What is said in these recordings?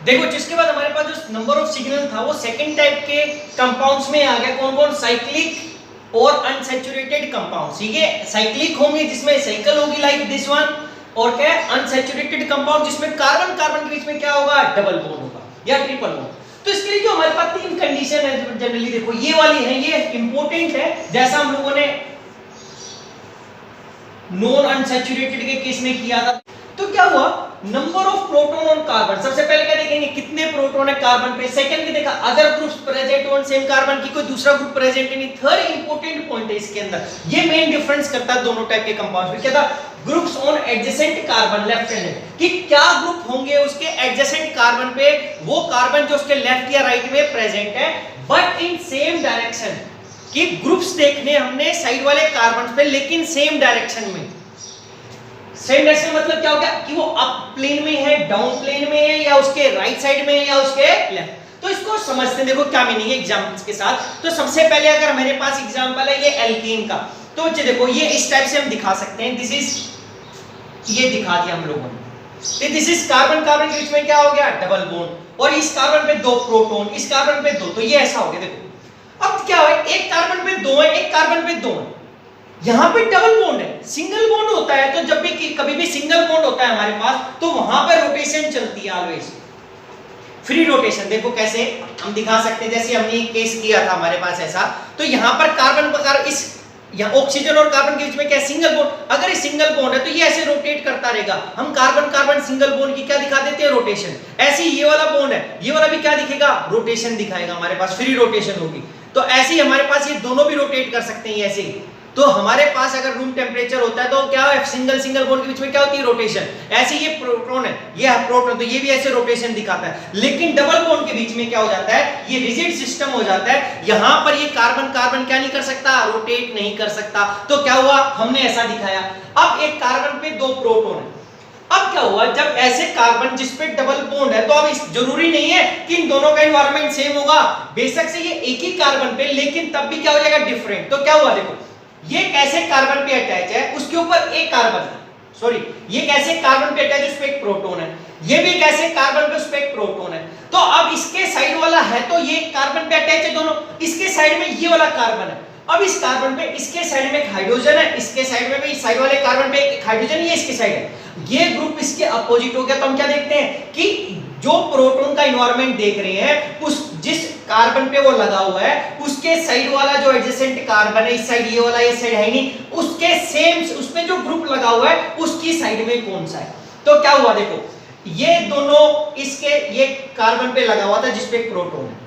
देखो जिसके बाद हमारे पास जो नंबर ऑफ सिग्नल था वो सेकंड टाइप के कंपाउंड्स में आ गया। कौन कौन? साइक्लिक और अनसैचुरेटेड कंपाउंड्स। ठीक है, साइक्लिक होंगे जिसमें साइकिल होगी लाइक दिस वन, और क्या है अनसैचुरेटेड कंपाउंड जिसमें कार्बन कार्बन के बीच में क्या होगा? डबल बॉन्ड होगा या ट्रिपल बॉन्ड। तो इसके लिए जो हमारे पास तीन कंडीशन है जनरली, देखो ये वाली है, ये इंपॉर्टेंट है। जैसा हम लोगों ने नॉन अनसैचुरेटेड के केस में किया था, तो क्या हुआ? Number of proton on carbon. सबसे पहले क्या देखेंगे? कितने प्रोटॉन है कार्बन पे। सेकंड क्या देखा? Other groups present on same carbon, की कोई दूसरा ग्रुप प्रेजेंट नहीं। थर्ड इंपॉर्टेंट पॉइंट है इसके अंदर, ये मेन डिफरेंस करता है दोनों टाइप के कंपाउंड्स में। क्या था? Groups on adjacent carbon left hand, कि क्या ग्रुप होंगे उसके एडजेसेंट कार्बन पे, वो कार्बन जो उसके लेफ्ट या राइट में प्रेजेंट है, बट इन सेम डायरेक्शन। कि ग्रुप्स देखने हमने साइड वाले कार्बन पे, लेकिन सेम डायरेक्शन में। सेम डायरेक्शन मतलब क्या हो गया? कि वो अप प्लेन में है, डाउन प्लेन में है, या उसके राइट साइड में है, या उसके लेफ्ट। तो इसको समझते हैं, देखो क्या मीनिंग है एग्जांपल्स के साथ। तो सबसे पहले अगर मेरे पास एग्जांपल है ये एल्कीन का, तो देखो ये इस टाइप से हम दिखा सकते हैं। दिस इज, ये दिखा दिया हम लोगों ने। दिस इज कार्बन कार्बन के बीच में क्या हो गया? डबल बॉन्ड, और इस कार्बन पे दो प्रोटॉन, इस कार्बन पे दो, तो ये ऐसा हो गया। देखो अब क्या है, एक कार्बन पे दो है, एक कार्बन पे दो है, यहां पे डबल बॉन्ड है। सिंगल बॉन्ड होता है तो जब भी कभी भी सिंगल बॉन्ड होता है हमारे पास, तो वहां पे रोटेशन चलती है ऑलवेज, फ्री रोटेशन। देखो कैसे हम दिखा सकते हैं, जैसे हमने एक केस किया था हमारे पास ऐसा। तो यहां पर कार्बन पर इस यहाँ ऑक्सीजन और कार्बन के बीच में क्या है? Single bond. अगर ये सिंगल बॉन्ड है तो ये ऐसे रोटेट करता रहेगा। हम कार्बन कार्बन सिंगल बॉन्ड की क्या दिखा देते हैं? रोटेशन। ऐसे ये वाला बॉन्ड है, ये वाला भी क्या दिखेगा? रोटेशन दिखाएगा, हमारे पास फ्री रोटेशन होगी। तो ऐसे ही हमारे पास ये दोनों भी रोटेट कर सकते हैं ऐसे ही। तो हमारे पास अगर रूम टेम्परेचर होता है तो क्या है? सिंगल सिंगल बॉन्ड के बीच में क्या होती है? रोटेशन। ऐसे ये प्रोटॉन है, ये है प्रोटॉन, तो ये भी ऐसे रोटेशन दिखाता है। लेकिन डबल बॉन्ड के बीच में क्या हो जाता है? ये रिजिड सिस्टम हो जाता है। यहां पर ये कार्बन कार्बन क्या नहीं कर सकता? रोटेट नहीं कर सकता। तो क्या हुआ? हमने ऐसा दिखाया। अब एक कार्बन पे दो प्रोटॉन है। अब क्या हुआ? जब ऐसे कार्बन जिस पे डबल बॉन्ड है, तो अब जरूरी नहीं है कि इन दोनों का एनवायरनमेंट सेम होगा। बेशक से ये एक ही कार्बन पे, लेकिन तब भी क्या हो जाएगा? डिफरेंट। तो क्या हुआ? देखो ये कैसे कार्बन पे अटैच है, उसके ऊपर एक कार्बन है, सॉरी ये कैसे कार्बन पे अटैच है, उस पे एक प्रोटॉन है। ये भी कैसे कार्बन पे, उस पे एक प्रोटॉन है। तो अब इसके साइड वाला है तो ये कार्बन पे अटैच है दोनों, इसके साइड में ये वाला कार्बन है। अब इस कार्बन पे, इसके साइड में एक हाइड्रोजन है, इसके साइड में भी साइड वाले कार्बन पे एक हाइड्रोजन, ये इसके साइड है। ये ग्रुप इसके अपोजिट हो गया। तो हम क्या देखते हैं कि जो प्रोटॉन का एनवायरनमेंट देख रहे हैं, उस जिस कार्बन पे वो लगा हुआ है, उसके साइड वाला जो एडजेसेंट कार्बन है, इस साइड ये वाला, ये साइड है नहीं, उसके सेम उसमें जो ग्रुप लगा हुआ है उसकी साइड में कौन सा है। तो क्या हुआ? देखो ये दोनों इसके, ये कार्बन पे लगा हुआ था जिस पे एक प्रोटॉन है,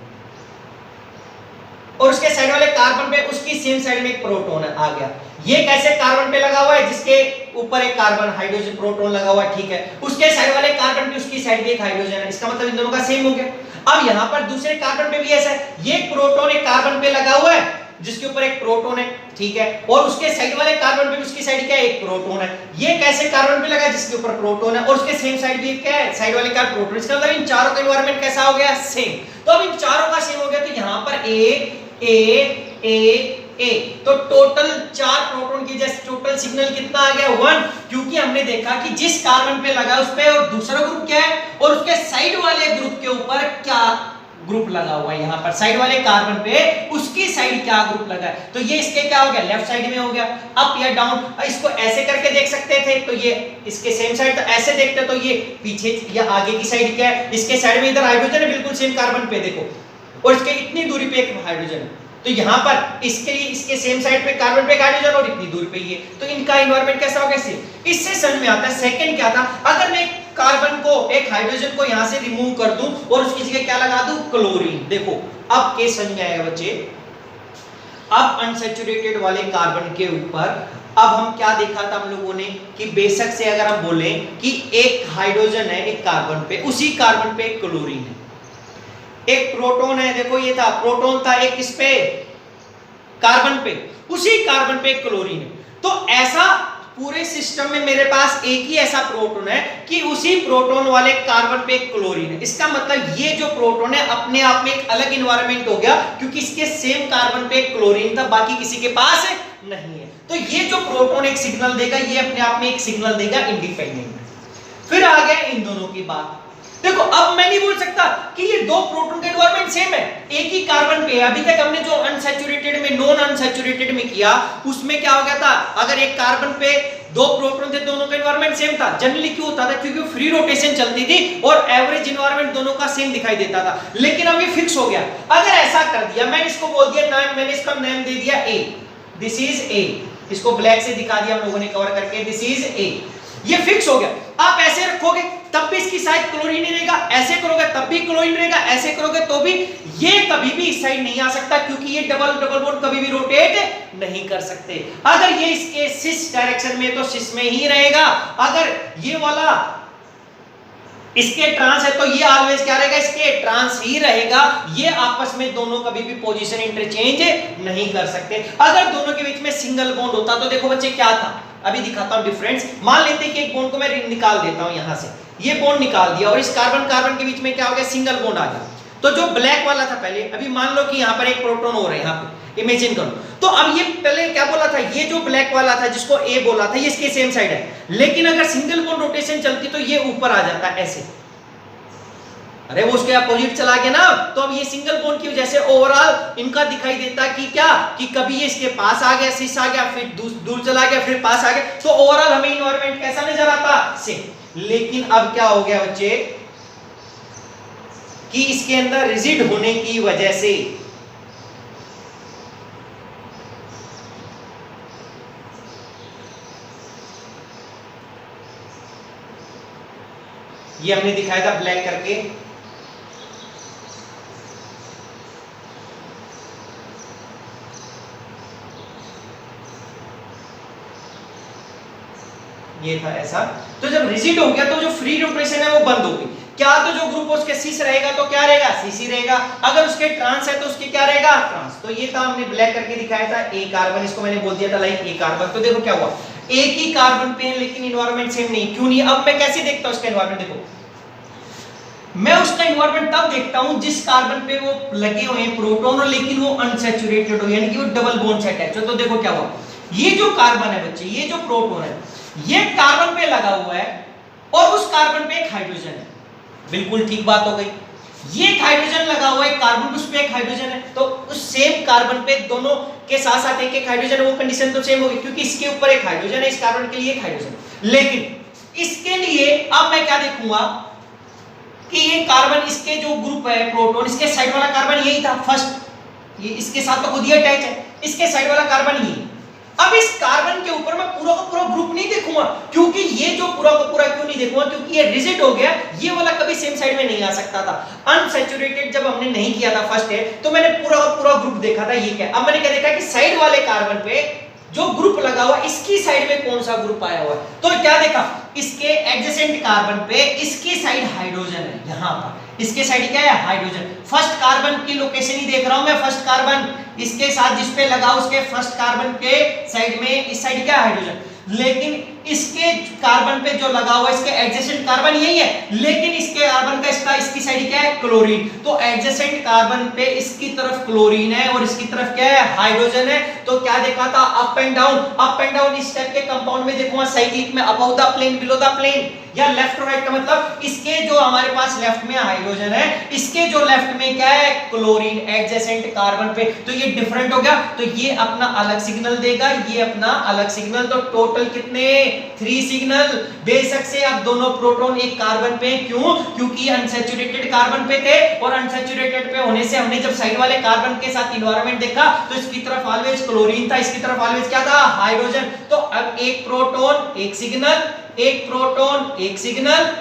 और उसके साइड वाले कार्बन पे उसकी सेम साइड में एक प्रोटॉन आ गया। ये कैसे कार्बन पे लगा हुआ है? जिसके ऊपर एक कार्बन हाइड्रोजन प्रोटॉन लगा हुआ है, ठीक है। उसके साइड वाले कार्बन पे उसकी साइड पे एक हाइड्रोजन है, इसका मतलब इन दोनों का सेम हो गया। अब यहां पर दूसरे कार्बन पे भी ऐसा है, ये प्रोटॉन एक कार्बन पे लगा हुआ है जिसके ऊपर एक प्रोटॉन है, ठीक है, और उसके साइड वाले कार्बन पे उसकी साइड क्या है? एक प्रोटॉन है। ये कैसे कार्बन पे लगा? जिसके ऊपर प्रोटॉन है, और उसके सेम साइड भी क्या है? साइड वाले का प्रोटॉन। इसका मतलब इन चारों का एनवायरनमेंट कैसा हो गया? सेम। तो अब इन चारों का सेम हो गया, तो यहां पर ए तो टोटल 4 प्रोटॉन की जैसे टोटल सिग्नल कितना आ गया? 1। क्योंकि हमने देखा कि जिस कार्बन पे लगा उस पे और दूसरा ग्रुप क्या है, और उसके साइड वाले ग्रुप के ऊपर क्या ग्रुप लगा हुआ है। यहां पर साइड वाले कार्बन पे उसकी साइड क्या ग्रुप लगा है, तो ये इसके क्या हो गया? लेफ्ट साइड में हो गया। अप या डाउन, इसको ऐसे करके देख सकते थे तो ये इसके सेम साइड, तो ऐसे देखते तो ये पीछे या आगे की साइड क्या है? इसके साइड में इधर हाइड्रोजन है बिल्कुल सेम कार्बन पे, देखो, और इसके इतनी दूरी पे एक हाइड्रोजन है। तो यहां पर इसके लिए इसके सेम साइड पे कार्बन पे हाइड्रोजन और इतनी दूरी पे ये, तो इनका एनवायरनमेंट कैसा होगा? इससे समझ में आता है। सेकंड क्या था? अगर मैं कार्बन को, एक हाइड्रोजन को यहां से रिमूव कर दूं और उसकी जगह क्या लगा दूं? क्लोरीन। देखो अब केस समझ में आएगा बच्चे। अब अनसैचुरेटेड वाले कार्बन के ऊपर अब हम क्या देखा था हम लोगों ने कि बेशक से अगर हम बोले कि एक हाइड्रोजन है एक कार्बन पे, उसी कार्बन पे एक क्लोरीन है, एक प्रोटॉन है, देखो ये था प्रोटॉन था एक इस पे कार्बन पे, उसी कार्बन पे एक क्लोरीन है। तो ऐसा पूरे सिस्टम में मेरे पास एक ही ऐसा प्रोटॉन है कि उसी प्रोटॉन वाले कार्बन पे एक क्लोरीन है। इसका मतलब ये जो प्रोटॉन है अपने आप में एक अलग एनवायरनमेंट हो गया, क्योंकि इसके सेम कार्बन पे एक क्लोरीन था, बाकी किसी के पास नहीं है। तो ये जो प्रोटॉन एक सिग्नल देगा, ये अपने आप में एक सिग्नल देगा इंडिपेंडेंट। फिर आ गया इन दोनों की बात। देखो अब मैं नहीं बोल सकता कि ये दो प्रोटॉन का एनवायरनमेंट सेम है, एक ही कार्बन पे है। अभी तक हमने जो अनसैचुरेटेड में नॉन अनसैचुरेटेड में किया उसमें क्या हो गया था, अगर एक कार्बन पे दो प्रोटॉन थे दोनों का एनवायरनमेंट सेम था। जनरली क्यों होता था, क्योंकि फ्री रोटेशन चलती थी और एवरेज एनवायरनमेंट दोनों का सेम दिखाई देता था। लेकिन अब ये फिक्स हो गया। अगर ऐसा कर दिया, मैंने इसको बोल दिया नाम, मैंने इसका नाम दे दिया ए, दिस इज ए, इसको ब्लैक से दिखा दिया हम लोगों ने कवर करके, दिस इज ए, ये फिक्स हो गया। आप ऐसे रखोगे तब भी इसकी साइड क्लोरीन ही रहेगा, ऐसे करोगे तब भी क्लोरीन रहेगा, ऐसे करोगे तो भी, ये कभी भी इस साइड नहीं आ सकता क्योंकि ये डबल डबल बॉन्ड कभी भी रोटेट नहीं कर सकते। अगर ये इसके सिस डायरेक्शन में तो सिस में ही रहेगा, अगर ये वाला इसके ट्रांस है तो ये ऑलवेज क्या रहेगा, इसके ट्रांस ही रहेगा। ये आपस में दोनों कभी भी पोजीशन इंटरचेंज नहीं कर सकते। अगर दोनों के बीच में सिंगल बॉन्ड होता तो देखो बच्चे क्या था, अभी दिखाता हूं डिफरेंस। मान लेते हैं कि एक बॉन्ड को मैं निकाल देता हूं, यहां से ये बॉन्ड निकाल दिया और इस कार्बन कार्बन के बीच में क्या हो गया, सिंगल बॉन्ड आ गया। तो जो ब्लैक वाला था पहले, अभी मान लो कि यहां पर एक प्रोटॉन और है, यहां पे इमेजिन करो। तो अब ये पहले क्या बोला था, ये जो ब्लैक वाला था जिसको ए बोला था, ये इसके सेम साइड है, लेकिन अगर सिंगल बॉन्ड रोटेशन चलती तो ये ऊपर आ जाता ऐसे, अरे वो उसके अपोजिट चला गया ना। तो अब ये सिंगल बॉन्ड की वजह से ओवरऑल इनका दिखाई देता कि क्या, कि कभी ये इसके पास आ गया, सिस आ गया, फिर दूर चला गया, फिर पास आ गया, तो ओवरऑल हमें एनवायरनमेंट कैसा नजर आता, सेम। लेकिन अब क्या हो गया बच्चे कि इसके अंदर रिजिड होने की वजह से ये हमने दिखाया था ब्लैक करके, ये था ऐसा। तो जब रिजिड हो गया तो जो फ्री रोटेशन है वो बंद हो गई। क्या तो जो ग्रुप उसके सिस रहेगा तो क्या रहेगा, सीसी रहेगा। अगर उसके ट्रांस है तो उसके क्या रहेगा, ट्रांस। तो ये था हमने ब्लैक करके दिखाया था ए कार्बन, इसको मैंने बोल दिया था लाइक ए कार्बन। तो देखो क्या हुआ, एक ही कार्बन पे है लेकिन एनवायरनमेंट सेम नहीं। क्यों नहीं, अब मैं कैसे देखता हूं उसका एनवायरनमेंट, देखो मैं उसका एनवायरनमेंट तब देखता हूं जिस कार्बन पे वो लगे हुए हैं प्रोटॉन, लेकिन वो अनसैचुरेटेड हो, यानी कि वो डबल बॉन्ड से अटैच हो। तो देखो क्या हुआ, ये जो कार्बन है बच्चे, ये जो प्रोटॉन है ये कार्बन पे लगा हुआ है और उस कार्बन पे एक हाइड्रोजन है। बिल्कुल ठीक बात हो गई। ये एक हाइड्रोजन लगा हुआ है, कार्बन उस पे एक हाइड्रोजन है, तो उस सेम कार्बन पे दोनों के साथ साथ एक एक हाइड्रोजन है, वो कंडीशन तो सेम होगी क्योंकि इसके ऊपर एक हाइड्रोजन है, इस कार्बन के लिए एक हाइड्रोजन। लेकिन इसके लिए अब मैं क्या देखूंगा कि ये कार्बन, इसके जो ग्रुप है प्रोटॉन, इसके साइड वाला कार्बन यही था फर्स्ट, ये इसके साथ तो खुद ही अटैच है, इसके साइड वाला कार्बन यही। अब इस कार्बन के ऊपर मैं पूरा का पूरा ग्रुप नहीं देखूंगा, क्योंकि ये जो पूरा का पूरा क्यों नहीं देखूंगा, क्योंकि ये रिजिड हो गया, ये वाला कभी सेम साइड में नहीं आ सकता था। अनसैचुरेटेड जब हमने नहीं किया था फर्स्ट है तो मैंने पूरा का पूरा ग्रुप देखा था, ये क्या। अब मैंने क्या देखा कि साइड वाले कार्बन पे जो ग्रुप लगा हुआ इसकी साइड में कौन सा ग्रुप आया हुआ है, तो क्या देखा, इसके एडजेसेंट कार्बन पे इसकी साइड हाइड्रोजन है, यहां पर इसके साइड क्या है, हाइड्रोजन। फर्स्ट कार्बन की लोकेशन ही देख रहा हूं मैं, फर्स्ट कार्बन इसके साथ जिस पे लगा उसके फर्स्ट कार्बन के साइड में, इस साइड क्या है, हाइड्रोजन। लेकिन इसके कार्बन पे जो लगा हुआ इसके एडजेसेंट कार्बन यही है, लेकिन इसके कार्बन का इसकी साइड क्या है, क्लोरीन। तो एडजेसेंट कार्बन पे इसकी तरफ क्लोरीन है और इसकी तरफ क्या है, हाइड्रोजन है। तो क्या देखा था, up and down. Up and down इस टाइप के कंपाउंड में देखूंगा साइक्लिक में above the plane below the plane, या लेफ्ट राइट का मतलब इसके जो हमारे पास लेफ्ट में हाइड्रोजन है, इसके जो लेफ्ट में क्या है, क्लोरीन एडजेसेंट कार्बन पे। तो ये डिफरेंट हो गया, तो ये अपना अलग सिग्नल देगा, ये अपना अलग सिग्नल। तो टोटल कितने, 3 सिग्नल। बेशक से अब दोनों प्रोटॉन एक कार्बन पे, क्यों, क्योंकि अनसैचुरेटेड कार्बन पे थे और अनसैचुरेटेड पे होने से हमने जब साइड वाले कार्बन के साथ एनवायरनमेंट देखा तो इसकी तरफ ऑलवेज क्लोरीन था, इसकी तरफ ऑलवेज क्या था, हाइड्रोजन। तो अब एक प्रोटॉन एक सिग्नल, एक प्रोटॉन एक सिग्नल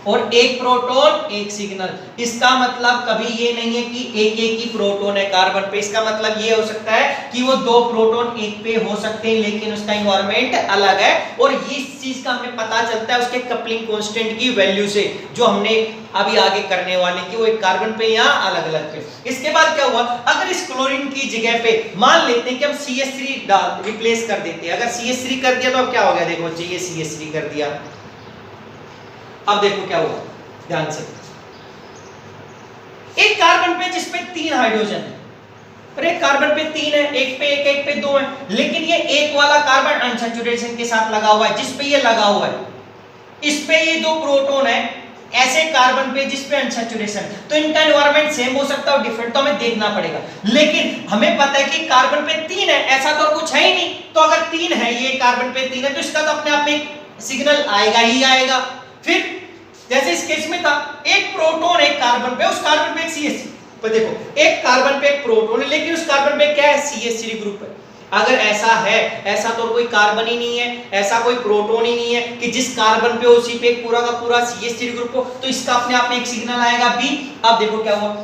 और एक प्रोटॉन एक सिग्नल। इसका मतलब कभी ये नहीं है कि एक एक ही प्रोटॉन है कार्बन पे, इसका मतलब ये हो सकता है कि वो दो प्रोटॉन एक पे हो सकते हैं लेकिन उसका एनवायरनमेंट अलग है। और इस चीज का हमें पता चलता है उसके कपलिंग कांस्टेंट की वैल्यू से, जो हमने अभी आगे करने वाले कि वो एक कार्बन पे या अलग अलग पे। इसके बाद क्या हुआ, अगर इस क्लोरीन की जगह पे मान लेते हैं कि हम CH3 रिप्लेस कर देते हैं। अगर CH3 कर दिया तो अब क्या हो गया, देखो ये CH3 कर दिया। अब देखो क्या हुआ, ध्यान से, एक कार्बन पे जिसपे 3 हाइड्रोजन है, और एक कार्बन पे 3 है, एक पे 1 एक पे 2 है, लेकिन ये एक वाला कार्बन अनसैचुरेशन के साथ लगा हुआ है, जिस पे ये लगा हुआ है इस पे ये 2 प्रोटॉन है, ऐसे कार्बन पे जिस पे अनसैचुरेशन, तो इनका एनवायरनमेंट सेम हो सकता है और डिफरेंट, तो हमें देखना पड़ेगा। लेकिन हमें पता है कि कार्बन पे 3 है, ऐसा तो कुछ है ही नहीं। तो अगर 3 है, ये कार्बन पे 3 है, तो इसका तो अपने आप में सिग्नल आएगा ही आएगा। फिर जैसे इस केस में था, एक प्रोटॉन एक कार्बन पे, उस कार्बन पे एक CH3, तो देखो एक कार्बन पे एक प्रोटॉन है, लेकिन उस कार्बन पे क्या है, CH3 ग्रुप है। अगर ऐसा है, ऐसा तो कोई कार्बन ही नहीं है, ऐसा कोई प्रोटॉन ही नहीं है कि जिस कार्बन पे उसी पे पूरा का पूरा CH3 ग्रुप हो, तो इसका अपने आप में एक सिग्नल आएगा B। अब देखो क्या हुआ,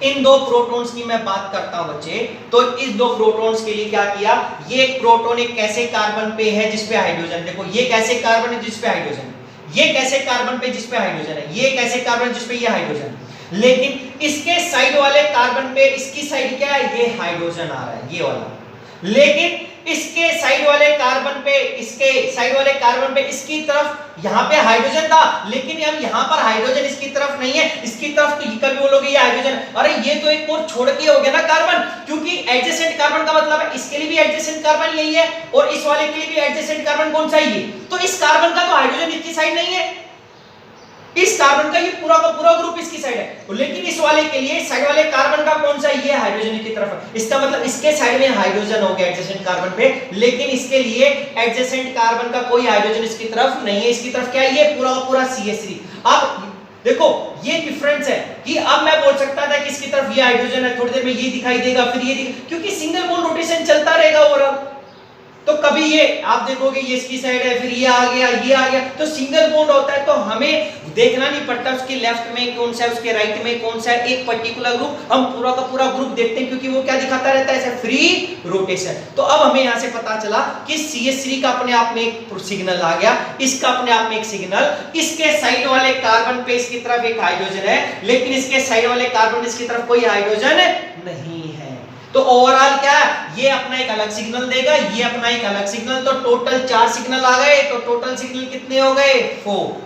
इन दो प्रोटॉन्स की मैं बात करता हूं बच्चे, तो इस दो प्रोटॉन्स के लिए क्या किया, ये एक प्रोटॉन एक कैसे कार्बन पे है जिस पे हाइड्रोजन, देखो ये कैसे कार्बन है जिस पे हाइड्रोजन, ये कैसे कार्बन पे जिस पे हाइड्रोजन है, ये कैसे कार्बन जिस पे ये हाइड्रोजन, लेकिन इसके साइड वाले कार्बन पे इसकी साइड क्या है, ये हाइड्रोजन आ रहा है, ये वाला। लेकिन इसके साइड वाले कार्बन पे, इसके साइड वाले कार्बन पे इसकी तरफ यहां पे हाइड्रोजन था, लेकिन अब यहां पर हाइड्रोजन इसकी तरफ नहीं है, इसकी तरफ तो कभी बोलोगे ये हाइड्रोजन, अरे ये तो एक और छोड़ के हो गया ना कार्बन, क्योंकि एडजेसेंट कार्बन का मतलब है इसके लिए भी एडजेसेंट कार्बन यही है और इस वाले के लिए भी एडजेसेंट कार्बन कौन सा है ये, तो इस कार्बन का तो हाइड्रोजन इसकी साइड नहीं है, इस कार्बन का ये पूरा का पूरा ग्रुप इसकी साइड है, लेकिन इस वाले के लिए साइड वाले कार्बन का कौन सा, ये हाइड्रोजन की तरफ है। इसका मतलब इसके साइड में हाइड्रोजन हो गया एडजेसेंट कार्बन पे, लेकिन इसके लिए एडजेसेंट कार्बन का कोई हाइड्रोजन इसकी तरफ नहीं है, इसकी तरफ क्या है, ये पूरा का पूरा CH3। अब देखो ये डिफरेंस है कि अब मैं बोल सकता था कि इसकी तरफ ये हाइड्रोजन है, थोड़ी देर में ये दिखाई देगा, फिर ये क्योंकि सिंगल बॉन्ड रोटेशन चलता रहेगा ओवरऑल, तो कभी ये आप देखोगे ये इसकी साइड है, फिर ये आ गया, ये आ गया, तो सिंगल बॉन्ड होता है, तो हमें देखना नहीं पड़ता उसके लेफ्ट में कौन सा है, उसके राइट में कौन सा है, एक पर्टिकुलर ग्रुप, हम पूरा का पूरा ग्रुप देखते हैं, क्योंकि वो क्या दिखाता रहता है, ऐसे फ्री रोटेशन। तो अब हमें यहां से पता चला कि CH3 का अपने आप में एक सिग्नल आ गया, इसका अपने आप में एक सिग्नल, इसके साइड वाले कार्बन पे इसकी तरफ एक हाइड्रोजन है, लेकिन इसके साइड वाले कार्बन इसकी तरफ कोई हाइड्रोजन नहीं है। तो ओवरऑल क्या, ये अपना एक अलग सिग्नल देगा, ये अपना एक अलग सिग्नल, तो टोटल 4 सिग्नल आ गए, तो टोटल सिग्नल कितने हो गए, 4।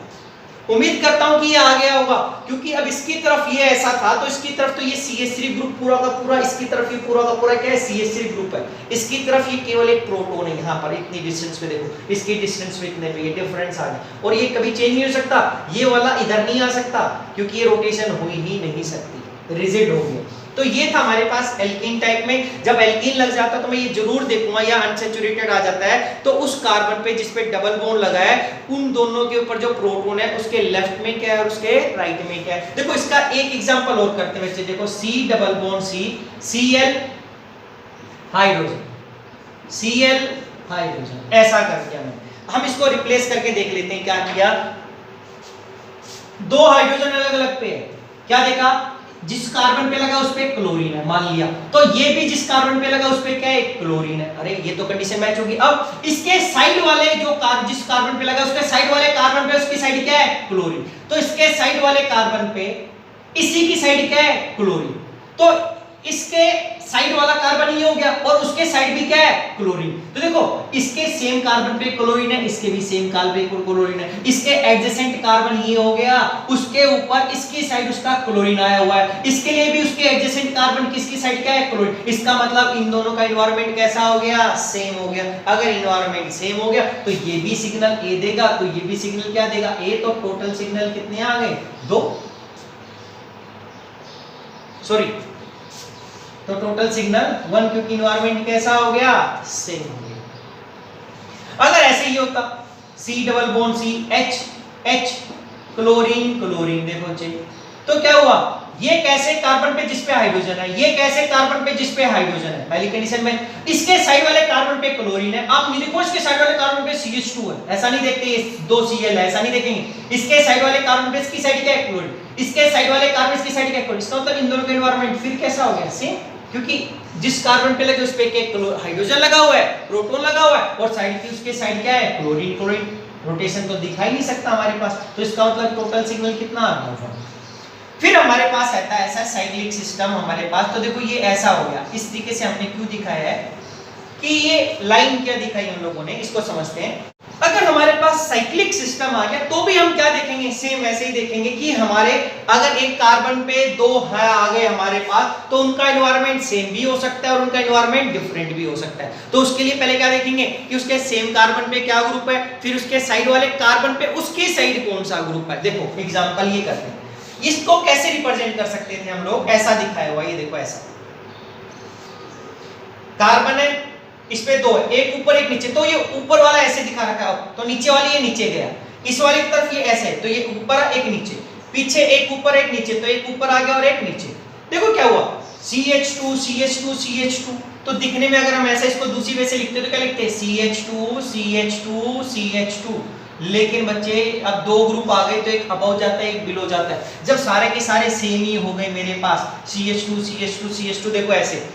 उम्मीद करता हूं कि ये आ गया होगा, क्योंकि अब इसकी तरफ ये ऐसा था, तो इसकी तरफ तो ये CH3 ग्रुप पूरा का पूरा, इसकी तरफ ये पूरा का पूरा क्या है, CH3 ग्रुप है, इसकी तरफ ये केवल एक प्रोटॉन है, यहाँ पर इतनी डिस्टेंस पे देखो, इसकी डिस्टेंस पे इतने पे ये डिफरेंस आ गया, और ये कभी चेंज नहीं हो सकता, ये वाला इधर नहीं आ सकता, क्योंकि ये रोटेशन हो ही नहीं सकती, रिजिड हो गया। तो ये था हमारे पास एल्कीन टाइप में। जब एल्कीन लग जाता है तो मैं ये जरूर देखूंगा या अनसैचुरेटेड आ जाता है, तो उस कार्बन पे जिस पे डबल बॉन्ड लगा है, उन दोनों के ऊपर जो प्रोटॉन है उसके लेफ्ट में क्या है और उसके राइट में क्या है। देखो इसका एक एग्जांपल और करते हैं बच्चे, देखो C double bond C, Cl hydrogen, Cl hydrogen, ऐसा कर दिया मैंने। हम इसको रिप्लेस करके देख लेते हैं क्या किया। दो हाइड्रोजन अलग अलग पे है, क्या देखा, जिस कार्बन पे लगा उस पे क्लोरीन है मान लिया, तो ये भी जिस कार्बन पे लगा उस पे क्या है, क्लोरीन है। अरे ये तो कंडीशन मैच होगी। अब इसके साइड वाले जो जिस कार्बन पे लगा उसके साइड वाले कार्बन पे उसकी साइड क्या है, क्लोरीन, तो इसके साइड वाले कार्बन पे इसी की साइड क्या है, क्लोरीन, तो इसके साइड वाला कार्बन ये हो गया और उसके साइड भी क्या है, क्लोरीन। तो देखो इसके सेम कार्बन पे क्लोरीन है, इसके भी सेम कार्बन पे क्लोरीन है, इसके एडजेसेंट कार्बन ये हो गया, उसके ऊपर इसकी साइड उसका क्लोरीन आया हुआ है, इसके लिए भी उसके एडजेसेंट कार्बन किसकी साइड क्या है, क्लोरीन। इसका मतलब इन दोनों का एनवायरनमेंट कैसा हो गया, सेम हो गया। अगर एनवायरनमेंट सेम हो गया तो ये भी सिग्नल ए देगा, तो ये भी सिग्नल क्या देगा, ए। तो टोटल सिग्नल कितने आ गए, 2, सॉरी, तो टोटल सिग्नल 1, क्योंकि एनवायरनमेंट कैसा हो गया, सेम हो गया। अगर ऐसे ही होता C double bond C H H chlorine chlorine, देखो चाहिए, तो क्या हुआ, ये कैसे कार्बन पे जिस पे हाइड्रोजन है, ये कैसे कार्बन पे जिस पे हाइड्रोजन है, पहली कंडीशन में इसके साइड वाले कार्बन पे क्लोरीन है, आप नहीं देखो इसके साइड वाले कार्बन पे CH2 है, ऐसा नहीं देखते, 2 Cl है, ऐसा नहीं देखेंगे। इसके साइड वाले कार्बन पे इसकी साइड क्या है, क्लोरीन, इसके साइड वाले कार्बन इसकी साइड क्या है, क्लोरीन। इसका मतलब इन दोनों का एनवायरनमेंट फिर कैसा हो गया, सेम, क्योंकि जिस कार्बन पे लगे उस पे हाइड्रोजन लगा हुआ है, प्रोटॉन लगा हुआ है, और साइड की उसके साइड क्या है, क्लोरीन क्लोरीन, रोटेशन तो दिखाई नहीं सकता हमारे पास, तो इसका मतलब टोटल सिग्नल कितना आ रहा है। फिर हमारे पास आता है ऐसा साइक्लिक सिस्टम हमारे पास, तो देखो ये ऐसा हो गया, इस तरीके से हमने क्यों दिखाया है कि ये लाइन क्या दिखाई हम लोगों ने, इसको समझते हैं। अगर हमारे पास साइक्लिक सिस्टम आ गया तो भी हम क्या देखेंगे, सेम वैसे ही देखेंगे कि हमारे अगर एक कार्बन पे दो है आ गए हमारे पास, तो उनका एनवायरनमेंट सेम भी हो सकता है और उनका एनवायरनमेंट डिफरेंट भी हो सकता है। तो उसके लिए पहले क्या देखेंगे कि उसके सेम कार्बन पे क्या ग्रुप है, फिर उसके साइड वाले कार्बन पे उसके साइड कौन सा ग्रुप है। देखो एग्जांपल ये करते हैं, इसको कैसे रिप्रेजेंट कर सकते थे हम लोग, ऐसा दिखाया हुआ, ये देखो ऐसा कार्बन है, इस पे दो है, एक ऊपर एक नीचे, तो ये ऊपर वाला ऐसे दिखा रखा है, तो नीचे वाली ये नीचे गया, इस वाली की तरफ ये ऐसे है, तो ये ऊपर एक नीचे, पीछे एक ऊपर एक नीचे, तो एक ऊपर आ गया और एक नीचे। देखो क्या हुआ, CH2 CH2 CH2, तो दिखने में अगर हम ऐसा इसको दूसरी वे से लिखते तो क्या लिखते हैं, CH2 CH2 CH2। लेकिन बच्चे अब दो ग्रुप आ गए तो एक अबव जाता है एक बिलो जाता है। जब सारे के सारे सेम ही हो गए मेरे पास, CH2 CH2 CH2, देखो ऐसे,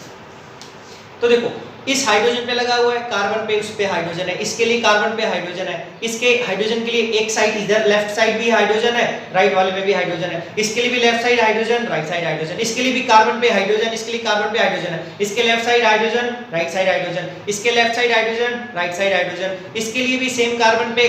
तो देखो इस हाइड्रोजन पे लगा हुआ है, कार्बन पे उस पे हाइड्रोजन है, इसके लिए कार्बन पे हाइड्रोजन है, इसके हाइड्रोजन के लिए एक साइड इधर लेफ्ट साइड भी हाइड्रोजन है, राइट वाले में भी हाइड्रोजन है, इसके लिए भी left side hydrogen, right side hydrogen, इसके लिए भी कार्बन पे हाइड्रोजन, इसके लिए कार्बन पे हाइड्रोजन है, इसके left side hydrogen, right side hydrogen, इसके left side hydrogen, right side hydrogen, इसके लिए भी सेम कार्बन पे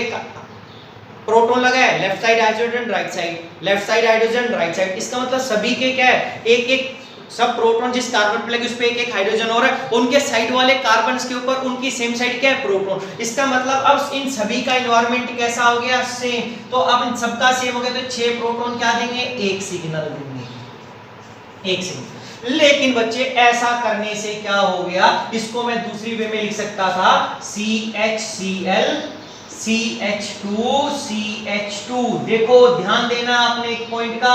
प्रोटॉन लगा है, left side hydrogen, right side, left side hydrogen, right side. इसका मतलब सभी के क्या है, एक एक सब प्रोटॉन जिस कार्बन पे लगे उस पे एक एक हाइड्रोजन हो रहा है, उनके साइड वाले कार्बन्स के ऊपर उनकी सेम साइड क्या है, प्रोटॉन। इसका मतलब अब इन सभी का एनवायरनमेंट कैसा हो गया, सेम। तो अब इन सबका सेम हो गया तो 6 प्रोटॉन क्या देंगे, एक सिग्नल देंगे, एक सिग्नल। लेकिन बच्चे ऐसा करने से क्या हो गया, इसको मैं दूसरी वे में लिख सकता था, CHCl CH2 CH2। देखो ध्यान देना आपने एक पॉइंट का,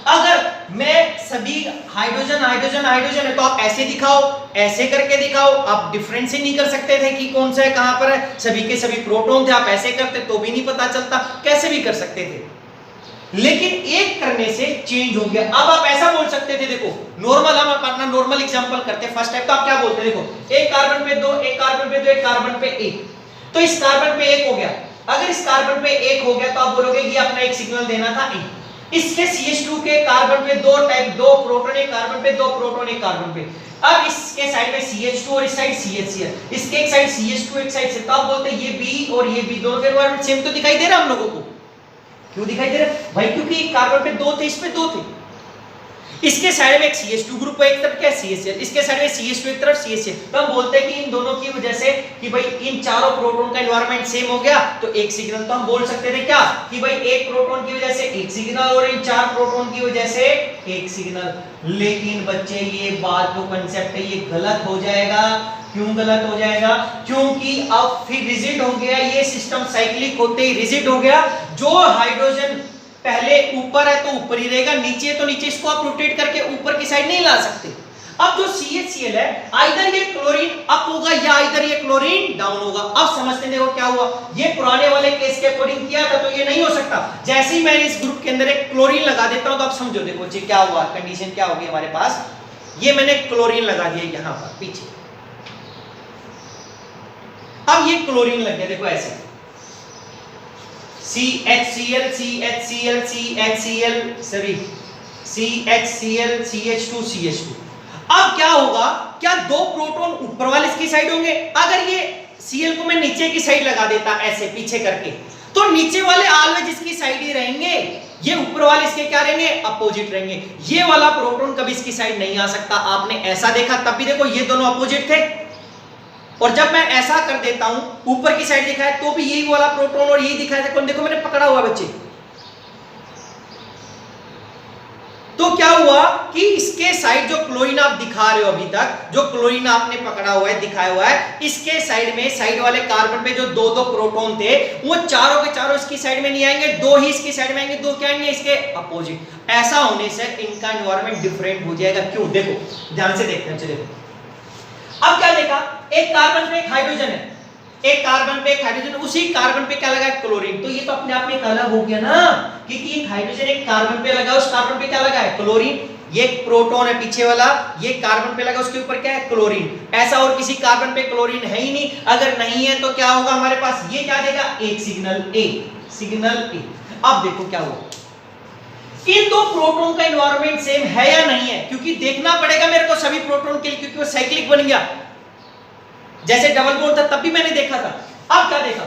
अगर मैं सभी हाइड्रोजन हाइड्रोजन हाइड्रोजन है तो आप ऐसे दिखाओ, ऐसे करके दिखाओ, आप डिफरेंस ही नहीं कर सकते थे कि कौन सा है कहां पर है, सभी के सभी प्रोटॉन थे, आप ऐसे करते तो भी नहीं पता चलता, कैसे भी कर सकते थे। लेकिन एक करने से चेंज हो गया। अब आप ऐसा बोल सकते थे, देखो नॉर्मल, हम अपना नॉर्मल एग्जांपल करते हैं, फर्स्ट टाइप। तो आप क्या बोलते, देखो एक कार्बन पे दो, एक कार्बन पे दो, एक कार्बन पे एक, तो इस कार्बन पे एक हो गया। अगर इस कार्बन पे एक हो गया तो आप बोलोगे ये अपना एक सिग्नल देना था एक। इसके CH2 के कार्बन पे दो टाइप, दो प्रोटॉन एक कार्बन पे, दो प्रोटॉन एक कार्बन पे। अब इसके साइड में CH2 और इस साइड CHCl, इसके एक साइड CH2 एक साइड से, तो आप बोलते हैं ये B और ये B दोनों के एनवायरनमेंट सेम तो दिखाई दे रहा है हम लोगों को। क्यों दिखाई दे रहा है भाई, क्योंकि एक कार्बन पे दो थे, इस पे दो थे। इसके साइड में एक CH2 ग्रुप है, एक तरफ क्या है CHCl, इसके साइड में CH2 एक तरफ CHCl। तो हम बोलते हैं कि इन दोनों की वजह से कि भाई इन चारों प्रोटॉन का एनवायरनमेंट सेम हो गया तो एक सिग्नल। तो हम बोल सकते थे क्या कि भाई एक प्रोटॉन की वजह से एक सिग्नल और इन चार प्रोटॉन की वजह से एक सिग्नल। लेकिन बच्चे ये बात जो कंसेप्ट है ये गलत हो जाएगा। क्यों गलत हो जाएगा, क्योंकि अब फिर रिजिड हो गया ये सिस्टम, साइक्लिक होते ही रिजिड हो गया। जो हाइड्रोजन पहले ऊपर है तो ऊपर ही रहेगा, नीचे तो नीचे, इसको आप रोटेट करके ऊपर की साइड नहीं ला सकते। अब जो CHCl है, आइदर ये क्लोरीन अप होगा या आइदर ये क्लोरीन डाउन होगा। अब समझते देखो क्या हुआ, ये पुराने वाले केस के अकॉर्डिंग किया था तो ये नहीं हो सकता। जैसे ही मैंने इस ग्रुप के अंदर एक क्लोरीन लगा देता हूं तो आप समझो, देखो जी क्या हुआ, कंडीशन क्या होगी हमारे पास। ये मैंने क्लोरीन लगा दिया यहां पर पीछे, अब ये क्लोरीन लग गया, देखो ऐसे CHCl CHCl CHCl sorry CHCl CH2 CH2। अब क्या होगा, क्या दो प्रोटॉन ऊपर वाले इसकी साइड होंगे। अगर ये Cl को मैं नीचे की साइड लगा देता ऐसे पीछे करके, तो नीचे वाले ऑलवेज इसकी साइड ही रहेंगे, ये ऊपर वाले इसके क्या रहेंगे, अपोजिट रहेंगे। ये वाला प्रोटॉन कभी इसकी साइड नहीं आ सकता। आपने ऐसा देखा तब भी देखो ये दोनों अपोजिट थे, और जब मैं ऐसा कर देता हूं ऊपर की साइड दिखाया तो भी यही वाला प्रोटॉन और यही दिखाया था। कौन, देखो मैंने पकड़ा हुआ बच्चे। तो क्या हुआ कि इसके साइड जो क्लोरीन आप दिखा रहे हो अभी तक, जो क्लोरीन आपने पकड़ा हुआ है दिखाया हुआ है, इसके साइड में साइड वाले कार्बन पे जो दो दो प्रोटॉन थे वो चारों के चारों इसकी साइड में नहीं आएंगे, दो ही इसकी साइड में आएंगे, दो क्या आएंगे इसके अपोजिट। ऐसा होने से इनका एनवायरनमेंट डिफरेंट हो जाएगा। क्यों, देखो ध्यान से देखते हैं। देखो अब क्या देखा, एक कार्बन पे एक हाइड्रोजन है, एक कार्बन पे एक हाइड्रोजन, उसी कार्बन पे क्या लगा है, क्लोरीन। तो ये तो अपने आप में अलग हो गया ना, क्योंकि एक हाइड्रोजन एक कार्बन पे लगा, उस कार्बन पे क्या लगा है, क्लोरीन। ये प्रोटॉन है पीछे वाला, ये कार्बन पे लगा, उसके ऊपर क्या है, क्लोरीन। ऐसा और किसी कार्बन पे क्लोरीन है ही नहीं। अगर नहीं है तो क्या होगा हमारे पास, ये क्या देगा, एक सिग्नल ए, सिग्नल ए। अब देखो क्या हुआ, इन दो प्रोटॉन का एनवायरनमेंट सेम है या नहीं है, क्योंकि देखना पड़ेगा मेरे को सभी प्रोटॉन के लिए, क्योंकि वो साइक्लिक बन गया। जैसे डबल बॉन्ड था तब भी मैंने देखा था। अब क्या देखा,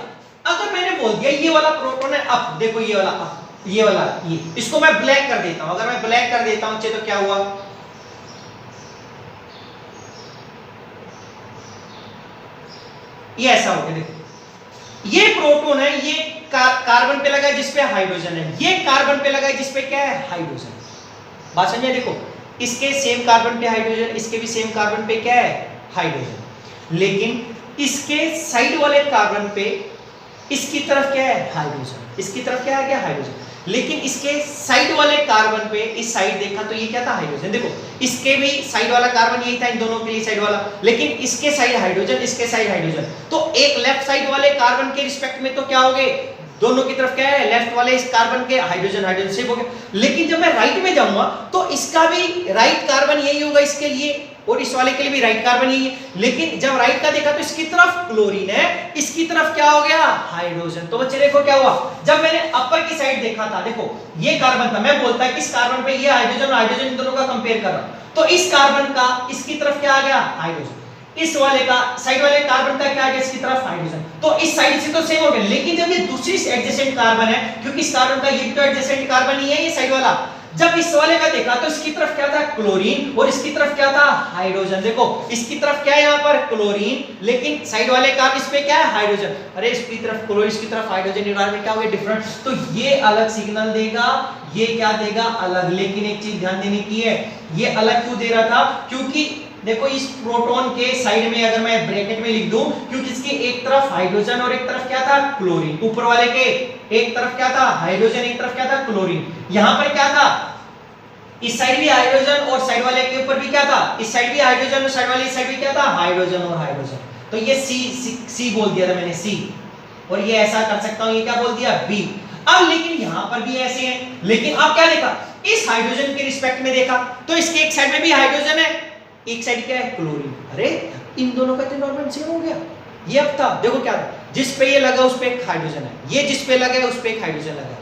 अगर मैंने बोल दिया ये वाला प्रोटॉन है अप, देखो ये वाला अप, ये वाला ये, इसको मैं ब्लैक कर देता हूं, अगर मैं ब्लैक कर देता हूं तो क्या हुआ, ये ऐसा हो गया। देखो ये प्रोटॉन है, ये कार्बन पे लगा है जिसपे हाइड्रोजन है, ये कार्बन पे लगा है जिसपे क्या है, हाइड्रोजन। बात समझे? देखो इसके सेम कार्बन पे हाइड्रोजन, इसके भी सेम कार्बन पे क्या है, हाइड्रोजन, लेकिन इसके साइड वाले कार्बन पे इसकी तरफ क्या है, हाइड्रोजन, इसकी तरफ क्या आ गया, हाइड्रोजन, लेकिन इसके साइड वाले कार्बन पे इस साइड देखा तो ये क्या था, हाइड्रोजन। देखो इसके भी साइड वाला कार्बन यही था, इन दोनों के लिए साइड वाला, लेकिन इसके साइड हाइड्रोजन, इसके साइड हाइड्रोजन, तो एक लेफ्ट साइड वाले कार्बन के रिस्पेक्ट में तो क्या हो गए, दोनों की तरफ क्या है, लेफ्ट वाले इस कार्बन के हाइड्रोजन हाइड्रोजन शिफ्ट हो गया। लेकिन जब मैं राइट में जाऊंगा तो इसका भी राइट कार्बन यही होगा इसके लिए, और इस वाले के लिए भी राइट कार्बन यही है, लेकिन जब राइट का देखा तो इसकी तरफ क्लोरीन है, इसकी तरफ क्या हो गया, हाइड्रोजन। तो बच्चे देखो क्या हुआ, जब मैंने अपर की साइड देखा था, देखो ये कार्बन था, मैं बोलता है कि इस कार्बन पे ये हाइड्रोजन हाइड्रोजन इन दोनों का कंपेयर कर रहा हूं, तो इस कार्बन का इसकी तरफ क्या आ गया, हाइड्रोजन, इस वाले का साइड वाले कार्बन का क्या आ गया, इसकी तरफ हाइड्रोजन, तो इस साइड से तो सेम हो गया। लेकिन जब ये दूसरी एडजेसेंट कार्बन है, क्योंकि इस कार्बन का ये तो एडजेसेंट कार्बन ही है, ये साइड वाला, जब इस वाले का देखा तो इसकी तरफ क्या था, क्लोरीन, और इसकी तरफ क्या था, हाइड्रोजन। देखो इसकी तरफ क्या है, यहाँ पर क्लोरीन, लेकिन साइड वाले का इस पे क्या है, हाइड्रोजन, अरे इसकी तरफ क्लोरीन, इसकी तरफ हाइड्रोजन, एनवायरनमेंट क्या हो गया, डिफरेंट, तो ये अलग सिग्नल देगा, ये क्या देगा, अलग। लेकिन एक चीज ध्यान देने की है, ये अलग क्यों दे रहा था, क्योंकि देखो इस प्रोटॉन के साइड में अगर मैं ब्रैकेट में लिख दूं, क्योंकि इसकी एक तरफ हाइड्रोजन और एक तरफ क्या था, क्लोरीन, ऊपर वाले के एक तरफ क्या था, हाइड्रोजन, एक तरफ क्या था, क्लोरीन, यहां पर क्या था, इस साइड भी हाइड्रोजन और साइड वाले के ऊपर भी क्या था, इस साइड भी हाइड्रोजन और साइड वाले इस साइड भी क्या था, हाइड्रोजन और हाइड्रोजन, तो ये सी बोल दिया था मैंने, सी, और ये ऐसा कर सकता हूं, ये क्या बोल दिया, बी। अब लेकिन यहां पर भी ऐसे हैं, लेकिन अब क्या देखा, इस हाइड्रोजन के रिस्पेक्ट में देखा तो इसके एक साइड में भी हाइड्रोजन है, एक साइड क्या है, क्लोरीन, अरे इन दोनों का एनवायरनमेंट सेम हो गया। ये अब था, देखो क्या था, जिस पे ये लगा उस पे एक हाइड्रोजन है, ये जिस पे लगा उस पे एक हाइड्रोजन लगा,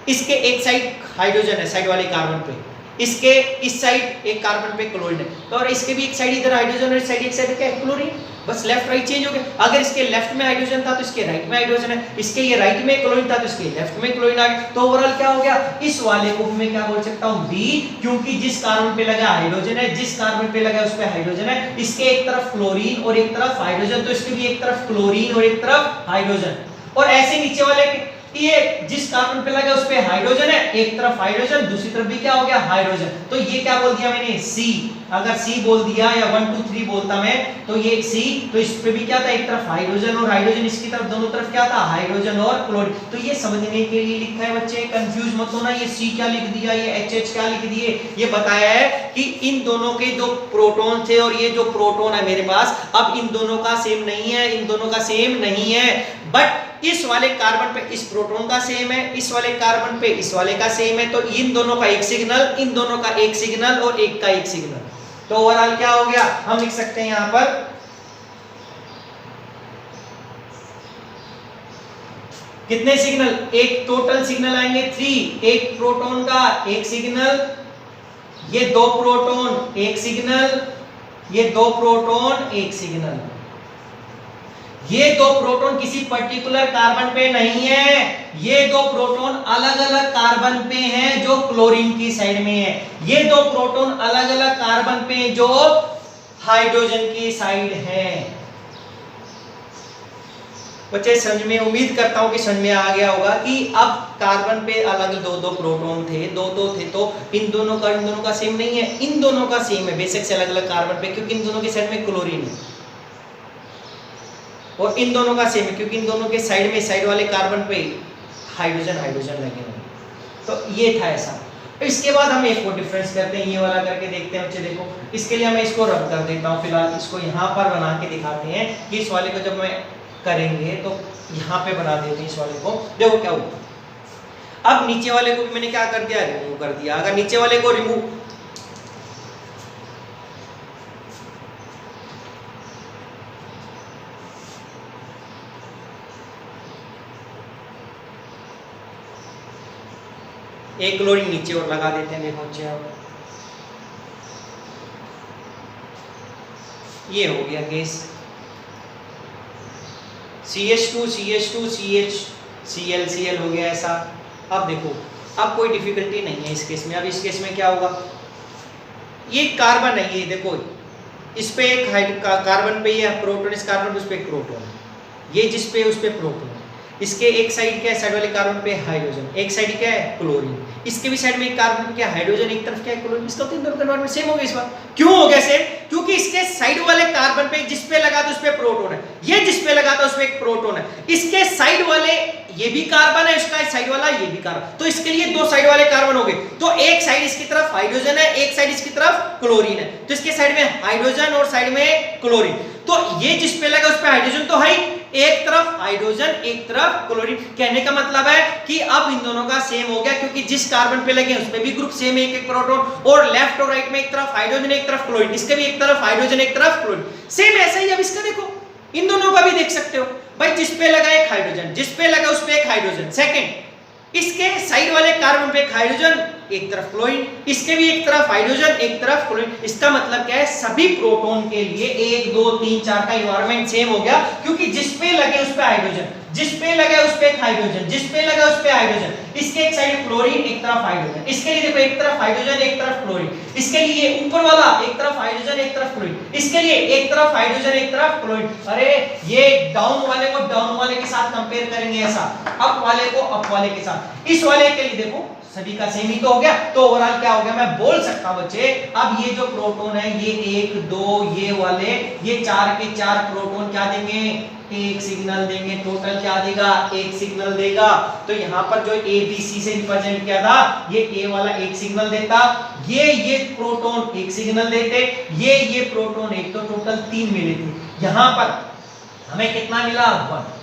इसके एक साइड हाइड्रोजन है साइड वाले कार्बन पे, इसके इस साइड एक कार्बन पे क्लोरीन है, तो और इसके भी एक साइड इधर हाइड्रोजन और इस साइड एक साइड क्या है, क्लोरीन, बस लेफ्ट राइट चेंज हो गया। अगर इसके लेफ्ट में हाइड्रोजन था तो इसके राइट में हाइड्रोजन है, इसके ये राइट में क्लोरीन था तो इसके लेफ्ट में क्लोरीन आ गया, तो ओवरऑल क्या हो गया, इस वाले को मैं क्या बोल सकता हूं, बी, क्योंकि जिस कार्बन पे लगा हाइड्रोजन है, जिस कार्बन पे लगा उस पे हाइड्रोजन है, इसके एक तरफ क्लोरीन और एक तरफ हाइड्रोजन, तो इसके भी एक तरफ क्लोरीन और एक तरफ हाइड्रोजन, और ऐसे नीचे वाले ये जिस कार्बन पे लगा उस पे हाइड्रोजन है, एक तरफ हाइड्रोजन, दूसरी तरफ भी क्या हो गया, हाइड्रोजन, तो ये क्या बोल दिया मैंने, सी। अगर सी बोल दिया या 1 2 3 बोलता मैं तो ये सी, तो इस पे भी क्या था, एक तरफ हाइड्रोजन और हाइड्रोजन, इसकी तरफ दोनों तरफ क्या था, हाइड्रोजन और क्लोरीन। तो ये समझने के लिए लिखा है बच्चे, कंफ्यूज मत होना, ये सी क्या लिख दिया, ये एच क्या लिख दिए, ये बताया है कि इन दोनों के जो प्रोटॉन थे और ये जो प्रोटॉन है मेरे पास, अब इन दोनों का सेम नहीं है, इन दोनों का सेम नहीं है, बट इस वाले कार्बन पे इस प्रोटॉन का सेम है, इस वाले कार्बन पे इस वाले का सेम है, तो इन दोनों का एक सिग्नल, इन दोनों का एक सिग्नल और एक का एक सिग्नल, तो ओवरऑल क्या हो गया, हम लिख सकते हैं यहां पर कितने सिग्नल, एक टोटल सिग्नल आएंगे 3, एक प्रोटॉन का एक सिग्नल, ये दो प्रोटॉन एक सिग्नल, ये दो प्रोटॉन एक सिग्नल। ये दो प्रोटॉन किसी पर्टिकुलर कार्बन पे नहीं है, ये दो प्रोटॉन अलग अलग कार्बन पे हैं जो क्लोरीन की साइड में है, ये दो प्रोटॉन अलग अलग कार्बन पे जो हाइड्रोजन की साइड है। बच्चे समझ में, उम्मीद करता हूं कि समझ में आ गया होगा कि अब कार्बन पे अलग दो दो प्रोटॉन थे, दो थे, तो इन दोनों का सेम नहीं है, इन दोनों का सेम है बेशक से अलग अलग कार्बन पे, क्योंकि इन दोनों की साइड में क्लोरीन है, और इन दोनों का सेम है क्योंकि इन दोनों के साइड में साइड वाले कार्बन पे हाइड्रोजन लगे हुए। तो ये था ऐसा। इसके बाद हम एक और डिफरेंस करते हैं, ये वाला करके देखते हैं बच्चे। देखो इसके लिए मैं इसको रब कर देता हूँ, फिलहाल इसको यहाँ पर बना के दिखाते हैं कि इस वाले को जब मैं करेंगे तो यहाँ पे बना देते हैं इस वाले को। देखो क्या हुआ, अब नीचे वाले को भी मैंने क्या कर दिया, रिमूव कर दिया। अगर नीचे वाले को रिमूव, एक क्लोरीन नीचे और लगा देते हैं। देखो बच्चे अब ये हो गया case, CH2 CH2 CH Cl Cl हो गया ऐसा। अब देखो, अब कोई डिफिकल्टी नहीं है इस केस में। अब इस केस में क्या होगा, ये कार्बन है, ये देखो इस पे एक कार्बन पे ये प्रोटॉन, इस कार्बन पे उस पे एक प्रोटॉन, ये जिस पे उस पे प्रोटॉन, इसके एक साइड क्या है, साइड वाले कार्बन पे हाइड्रोजन, एक साइड क्या है क्लोरीन, इसके भी साइड में एक कार्बन पे क्या हाइड्रोजन, एक तरफ क्या है क्लोरीन। इसका तीन दोनों का एनवायरनमेंट सेम हो गया इस बार। क्यों हो गया सेम? क्योंकि इसके साइड वाले कार्बन पे जिस पे लगा था उस पे प्रोटॉन है, ये जिस पे लगा था उस पे एक प्रोटॉन है, इसके साइड वाले ये भी कार्बन है, इसका साइड वाला ये भी कार्बन, तो इसके लिए दो साइड वाले कार्बन हो गए। तो एक साइड इसकी तरफ हाइड्रोजन है, एक साइड इसकी तरफ क्लोरीन है, तो इसके साइड में हाइड्रोजन और साइड में क्लोरीन। तो ये जिस पे लगा उस पे हाइड्रोजन तो है, एक तरफ हाइड्रोजन एक तरफ क्लोरीन। कहने का मतलब है कि अब इन दोनों का सेम हो गया, क्योंकि जिस कार्बन पे लगे उसमें भी ग्रुप सेम है, एक एक प्रोटॉन, और लेफ्ट और राइट में एक तरफ हाइड्रोजन एक तरफ क्लोरीन, इसके भी एक तरफ हाइड्रोजन एक तरफ क्लोरीन, सेम ऐसा ही। अब इसका देखो, इन दोनों का भी देख सकते हो भाई, जिस पे लगा एक हाइड्रोजन, जिस पे लगा उस पे एक हाइड्रोजन। सेकंड, इसके साइड वाले कार्बन पे एक हाइड्रोजन एक तरफ क्लोरीन, इसके भी एक तरफ हाइड्रोजन एक तरफ क्लोरीन। इसका मतलब क्या है, सभी प्रोटॉन के लिए 1 2 3 4 का एनवायरनमेंट सेम हो गया, क्योंकि जिस पे लगे उस पे हाइड्रोजन, जिस पे लगे उस पे एक हाइड्रोजन, जिस पे लगा उस पे हाइड्रोजन, इसके एक साइड क्लोरीन एक तरफ हाइड्रोजन, इसके लिए देखो एक तरफ हाइड्रोजन एक तरफ क्लोरीन, इसके लिए ऊपर वाला एक तरफ हाइड्रोजन एक तरफ क्लोरीन, इसके लिए एक तरफ हाइड्रोजन एक तरफ क्लोरीन। अरे ये डाउन वाले को डाउन वाले के साथ कंपेयर करेंगे ऐसा, अप वाले को अप वाले के साथ। इस वाले के लिए देखो सभी का सेम ही तो हो गया, तो ओवरऑल क्या हो गया, मैं बोल सकता हूं बच्चे, अब ये जो प्रोटॉन है ये 1 2 ये वाले, ये 4 के 4 प्रोटॉन क्या देंगे, एक सिग्नल देंगे। टोटल क्या देगा, एक सिग्नल देगा। तो यहाँ पर जो ए बी सी से रिप्रेजेंट किया था, ये ए वाला एक सिग्नल देता, ये प्रोटॉन एक सिग्नल देते, ये प्रोटॉन एक, तो टोटल 3 मिले थे। यहाँ पर हमें कितना मिला, 1।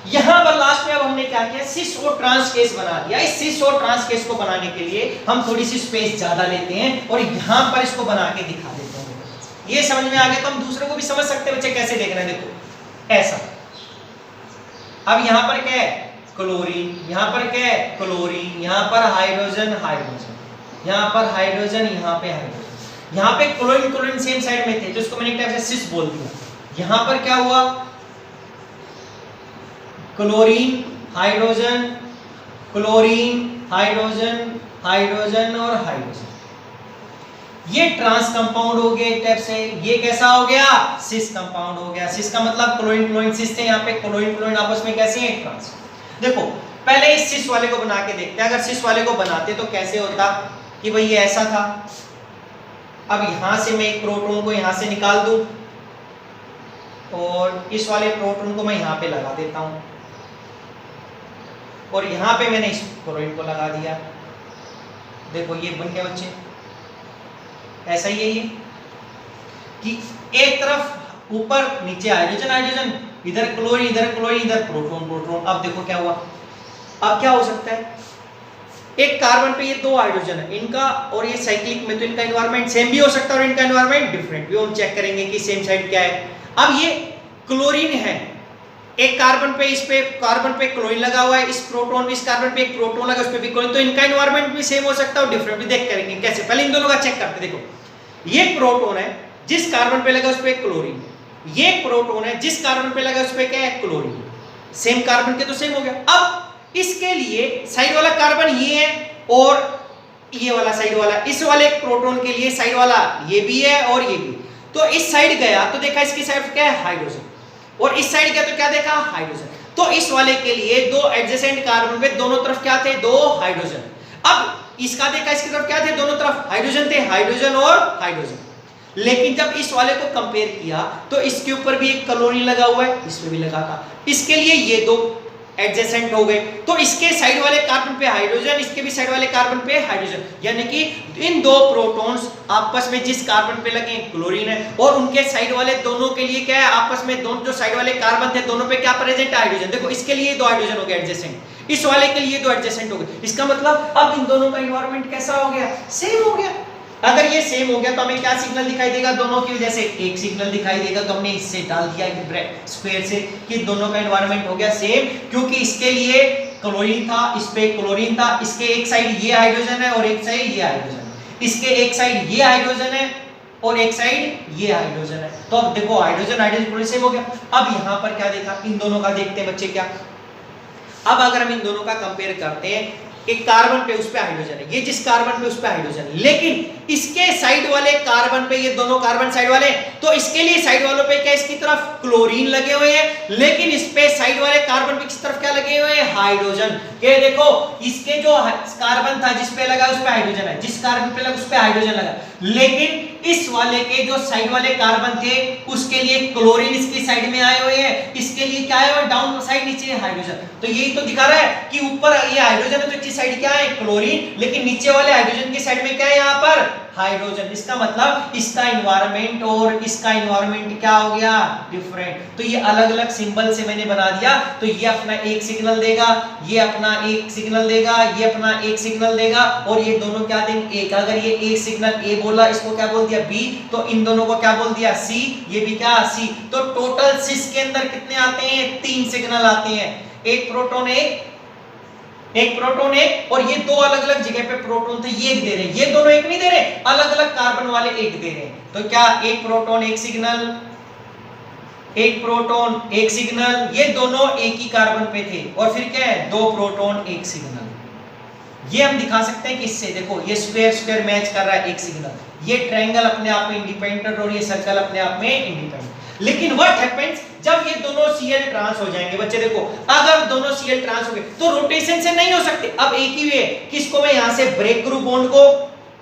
यहां पर लास्ट में अब हमने क्या किया, सिस और ट्रांस केस बना दिया। इस सिस और ट्रांस केस को बनाने के लिए हम थोड़ी सी स्पेस ज्यादा लेते हैं और यहां पर इसको बना के दिखा देते हैं। ये समझ में आ गया तो हम दूसरे को भी समझ सकते हैं बच्चे कैसे देख रहे हैं। देखो ऐसा, अब यहां पर क्या है, क्लोरीन, यहां पर क्या है, क्लोरीन, यहां पर हाइड्रोजन हाइड्रोजन, यहां पर हाइड्रोजन, यहां पे हाइड्रोजन, यहां पे क्लोरीन क्लोरीन सेम साइड में थे, जिसको मैंने एक टाइप से सिस बोल दिया। यहां पर क्या हुआ, chlorine hydrogen chlorine hydrogen hydrogen और हाइड्रोजन, ये ट्रांस कंपाउंड हो गया एक टाइप से। ये कैसा हो गया, सिस कंपाउंड हो गया। सिस का मतलब क्लोरीन क्लोरीन सिस थे, यहाँ पे क्लोरीन क्लोरीन आपस में कैसे हैं, ट्रांस। देखो पहले इस सिस वाले को बना के देखते हैं। अगर सिस वाले को बनाते तो कैसे होता कि भाई ये ऐसा था, अब यहां से मैं एक प्रोटॉन को यहां से निकाल दूं और इस वाले प्रोटॉन को मैं यहां पे लगा देता हूं और यहां पे मैंने इस क्लोरीन को लगा दिया। देखो ये बन गया बच्चे, ऐसा ही है ये कि एक तरफ ऊपर नीचे हाइड्रोजन हाइड्रोजन, इधर क्लोरीन इधर प्रोटॉन प्रोटॉन। अब देखो क्या हुआ, अब क्या हो सकता है, एक कार्बन पे ये 2 हाइड्रोजन है इनका, और ये साइक्लिक में तो इनका एनवायरनमेंट सेम भी हो सकता है और इनका एनवायरनमेंट डिफरेंट भी। हम चेक करेंगे कि सेम साइड क्या है। अब ये क्लोरीन है, एक कार्बन पे, इस पे कार्बन पे क्लोरीन लगा हुआ है, इस प्रोटॉन इस कार्बन पे एक प्रोटॉन लगा, उस पे भी क्लोरीन, तो इनका एनवायरनमेंट भी सेम हो सकता है और डिफरेंट भी। देख करेंगे कैसे, पहले इन दोनों का चेक करते। देखो ये प्रोटॉन है, जिस कार्बन पे लगा उस पे क्लोरीन, ये प्रोटॉन है, जिस कार्बन पे लगा उस पे क्या है, क्लोरीन। सेम कार्बन के तो सेम हो गया। अब इसके लिए साइड वाला कार्बन ये है और ये वाला साइड वाला, इस वाले प्रोटॉन के लिए साइड वाला ये भी है और ये भी। तो इस साइड गया तो देखा इसकी साइड क्या है, हाइड्रोजन, और इस साइड गया तो क्या देखा, हाइड्रोजन। तो इस वाले के लिए 2 एडजेसेंट कार्बन पे दोनों तरफ क्या थे, 2 हाइड्रोजन। अब इसका देखा, इसकी तरफ क्या थे, दोनों तरफ हाइड्रोजन थे, हाइड्रोजन और हाइड्रोजन। लेकिन जब इस वाले को कंपेयर किया तो इसके ऊपर भी एक क्लोरीन लगा हुआ है, इसमें भी लगा था, इसके लिए ये 2 एडजेसेंट हो गए। तो इसके साइड वाले कार्बन पे हाइड्रोजन, इसके भी साइड वाले कार्बन पे हाइड्रोजन, यानी कि इन 2 प्रोटॉन्स आपस में जिस कार्बन पे लगे क्लोरीन है, और उनके साइड वाले दोनों के लिए क्या है, आपस में दोनों जो साइड वाले कार्बन थे दोनों पे क्या प्रेजेंट है, हाइड्रोजन। देखो इसके लिए 2 हाइड्रोजन हो गए एडजेसेंट, इस वाले के लिए 2 एडजेसेंट हो गए। इसका मतलब अब इन दोनों का एनवायरनमेंट कैसा हो गया, सेम हो गया। अगर ये सेम हो गया तो हमें क्या सिग्नल दिखाई देगा, दोनों की वजह से एक सिग्नल दिखाई देगा। तो हमने इससे डाल दिया स्क्वायर से कि दोनों का एनवायरनमेंट हो गया सेम, क्योंकि इसके लिए क्लोरीन था, इस पे क्लोरीन था, इसके एक साइड ये हाइड्रोजन है और एक साइड ये हाइड्रोजन, इसके एक साइड ये हाइड्रोजन है और एक साइड ये हाइड्रोजन है। तो अब देखो हाइड्रोजन हाइड्रोजन पूरे सेम हो गया। अब यहां पर क्या देखा, इन दोनों का देखते हैं बच्चे क्या। अब अगर हम इन दोनों का कंपेयर करते हैं, एक कार्बन पे उस पे हाइड्रोजन है, ये जिस कार्बन पे उस पे हाइड्रोजन है, लेकिन इसके साइड वाले कार्बन पे, ये दोनों कार्बन साइड वाले, तो इसके लिए साइड वालों पे क्या इसकी तरफ क्लोरीन लगे हुए हैं, लेकिन इस पे साइड वाले कार्बन पे किस तरफ क्या लगे हुए हैं, हाइड्रोजन। ये देखो इसके जो कार्बन था जिस पे लगा उस पे हाइड्रोजन है, जिस कार्बन पे लगा उस पे हाइड्रोजन लगा, लेकिन इस वाले के जो साइड वाले कार्बन थे उसके लिए क्लोरीन इसकी साइड में आए हुए हैं, इसके लिए क्या है डाउन साइड नीचे हाइड्रोजन। तो यही तो दिखा रहा है कि ऊपर ये हाइड्रोजन है तो इसकी साइड क्या है क्लोरीन, लेकिन नीचे वाले हाइड्रोजन की साइड में क्या है यहाँ पर हाइड्रोजन। इसका मतलब इसका एनवायरनमेंट और इसका एनवायरनमेंट क्या हो गया डिफरेंट। तो ये अलग अलग सिंबल से मैंने बना दिया। तो ये अपना एक सिग्नल देगा, ये अपना एक सिग्नल देगा, ये अपना एक सिग्नल देगा, और ये दोनों क्या देंगे एक। अगर ये एक सिग्नल ए बोला, इसको क्या बोल दिया बी, तो इन दोनों को क्या बोल दिया सी, ये भी क्या सी। तो टोटल सिस के अंदर कितने आते हैं, 3 सिग्नल आते हैं, एक प्रोटॉन एक प्रोटॉन एक, और ये दो अलग अलग जगह पे प्रोटॉन थे, ये एक दे रहे हैं, ये दोनों एक नहीं दे रहे, अलग अलग कार्बन वाले एक दे रहे हैं। तो क्या एक प्रोटॉन एक सिग्नल, एक प्रोटॉन एक सिग्नल, ये दोनों एक ही कार्बन पे थे, और फिर क्या है 2 प्रोटॉन एक सिग्नल। ये हम दिखा सकते हैं कि इससे देखो ये स्क्वायर स्क्वायर मैच कर रहा है एक सिग्नल, ये ट्रायंगल अपने आप में इंडिपेंडेंट और ये सर्कल अपने आप में इंडिपेंडेंट। लेकिन व्हाट हैपेंस जब ये दोनों Cl ट्रांस हो जाएंगे बच्चे, देखो अगर दोनों Cl ट्रांस हो गए तो रोटेशन से नहीं हो सकते। अब एक ही वे है कि इसको मैं यहां से ब्रेक करूं बॉन्ड को,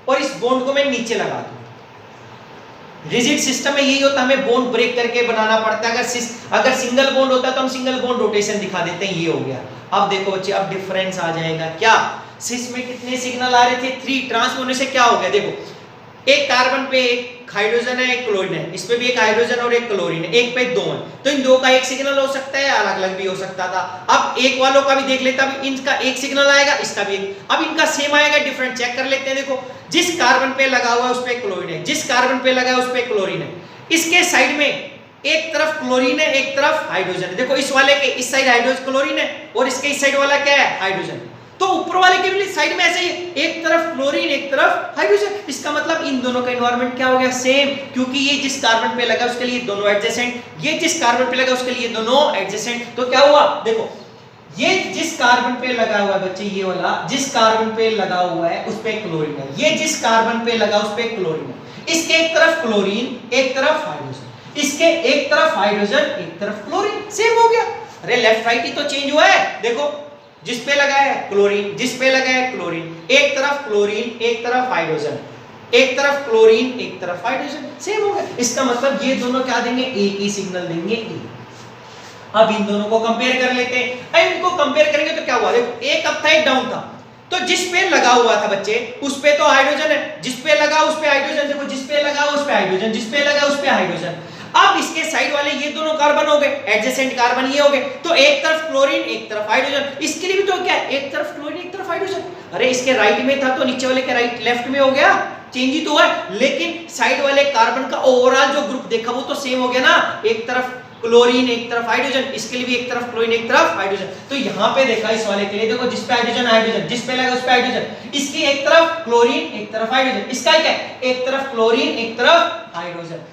और इस बॉन्ड को मैं नीचे लगा दूं। रिजिड सिस्टम में यही होता है, हमें बॉन्ड ब्रेक करके बनाना पड़ता है। अगर सिंगल बॉन्ड होता है तो हम सिंगल बॉन्ड रोटेशन दिखा देते हैं, ये हो गया। अब देखो बच्चे अब डिफरेंस आ जाएगा क्या, सिस में कितने सिग्नल आ रहे थे 3, ट्रांस होने से क्या हो गया, देखो एक कार्बन पे एक हाइड्रोजन है एक क्लोरीन है, इस पे भी एक हाइड्रोजन और एक क्लोरीन है, एक पे 2 है, तो इन दो का एक सिग्नल हो सकता है, अलग अलग भी हो सकता था। अब एक वालों का भी देख लेता, अब इनका एक सिग्नल आएगा, इसका भी एक, अब इनका सेम आएगा डिफरेंट चेक कर लेते हैं। देखो जिस कार्बन पे लगा हुआ है उस पे क्लोरीन है, जिस कार्बन पे लगा है उस पे क्लोरीन है, इसके साइड में एक तरफ क्लोरीन है एक तरफ हाइड्रोजन है। देखो इस वाले के इस साइड हाइड्रोजन क्लोरीन है और इसके इस साइड वाला क्या है हाइड्रोजन। तो ऊपर वाले के भी साइड में ऐसे ही एक तरफ क्लोरीन एक तरफ हाइड्रोजन, इसका मतलब इन दोनों का एनवायरनमेंट क्या हो गया सेम, क्योंकि ये जिस कार्बन पे लगा उसके लिए दोनों एडजेसेंट, ये जिस कार्बन पे लगा उसके लिए दोनों एडजेसेंट। तो क्या हुआ देखो ये जिस कार्बन पे लगा हुआ है बच्चे, ये वाला जिस कार्बन पे लगा हुआ है उस पे क्लोरीन है, ये जिस कार्बन पे लगा उस पे क्लोरीन है, इसके एक तरफ क्लोरीन एक तरफ हाइड्रोजन, इसके एक तरफ हाइड्रोजन एक तरफ क्लोरीन, सेम हो गया। अरे लेफ्ट राइट ही तो चेंज हुआ है, देखो जिस पे लगा है क्लोरीन जिस पे लगा है क्लोरीन, एक तरफ क्लोरीन एक तरफ हाइड्रोजन, एक तरफ क्लोरीन एक तरफ हाइड्रोजन, सेम हो गया। इसका मतलब ये दोनों क्या देंगे एक ही सिग्नल देंगे ए। अब इन दोनों को कंपेयर कर लेते हैं। अब इनको कंपेयर करेंगे तो क्या हुआ देखो एक अप था एक डाउन था, तो जिस पे लगा हुआ था बच्चे उस पे तो हाइड्रोजन है, जिस पे लगा उस पे हाइड्रोजन, देखो जिस पे लगा उस पे हाइड्रोजन, जिस पे लगा उस पे हाइड्रोजन। अब इसके साइड वाले ये दोनों कार्बन हो गए, एडजेसेंट कार्बन ये हो गए, तो एक तरफ क्लोरीन एक तरफ हाइड्रोजन, इसके लिए भी तो क्या है एक तरफ क्लोरीन एक तरफ हाइड्रोजन। अरे इसके राइट में था तो नीचे वाले के राइट लेफ्ट में हो गया, चेंज ही तो हुआ, लेकिन साइड वाले कार्बन का ओवरऑल जो ग्रुप देखा वो तो सेम हो गया ना, एक तरफ क्लोरीन एक तरफ हाइड्रोजन, इसके लिए भी एक तरफ क्लोरीन एक तरफ हाइड्रोजन। तो यहाँ पे देखा इस वाले के लिए देखो जिस पे हाइड्रोजन हाइड्रोजन, जिस पे लगा उस पे हाइड्रोजन, इसकी एक तरफ क्लोरीन एक तरफ हाइड्रोजन, इसका क्या है एक तरफ क्लोरीन एक तरफ हाइड्रोजन।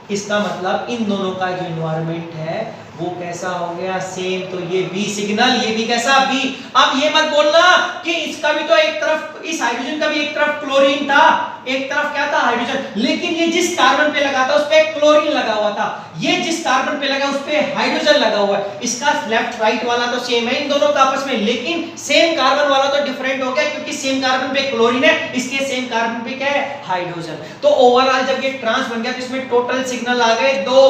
इसका मतलब इन दोनों का जो एनवायरनमेंट है वो कैसा हो गया सेम। तो ये बी सिग्नल, ये भी कैसा बी। अब ये मत बोलना कि इसका भी तो एक तरफ इस हाइड्रोजन का भी एक तरफ क्लोरीन था एक तरफ क्या था हाइड्रोजन, लेकिन ये जिस कार्बन पे लगा था उस पे क्लोरीन लगा हुआ था, ये जिस कार्बन पे लगा उस पे हाइड्रोजन लगा हुआ है। इसका लेफ्ट राइट वाला तो सेम है इन दोनों का आपस में, लेकिन सेम कार्बन वाला तो डिफरेंट हो गया क्योंकि सेम कार्बन पे क्लोरीन है, इसके सेम कार्बन पे क्या है हाइड्रोजन। तो ओवरऑल जब ये ट्रांस बन गया तो इसमें टोटल सिग्नल आ गए 2,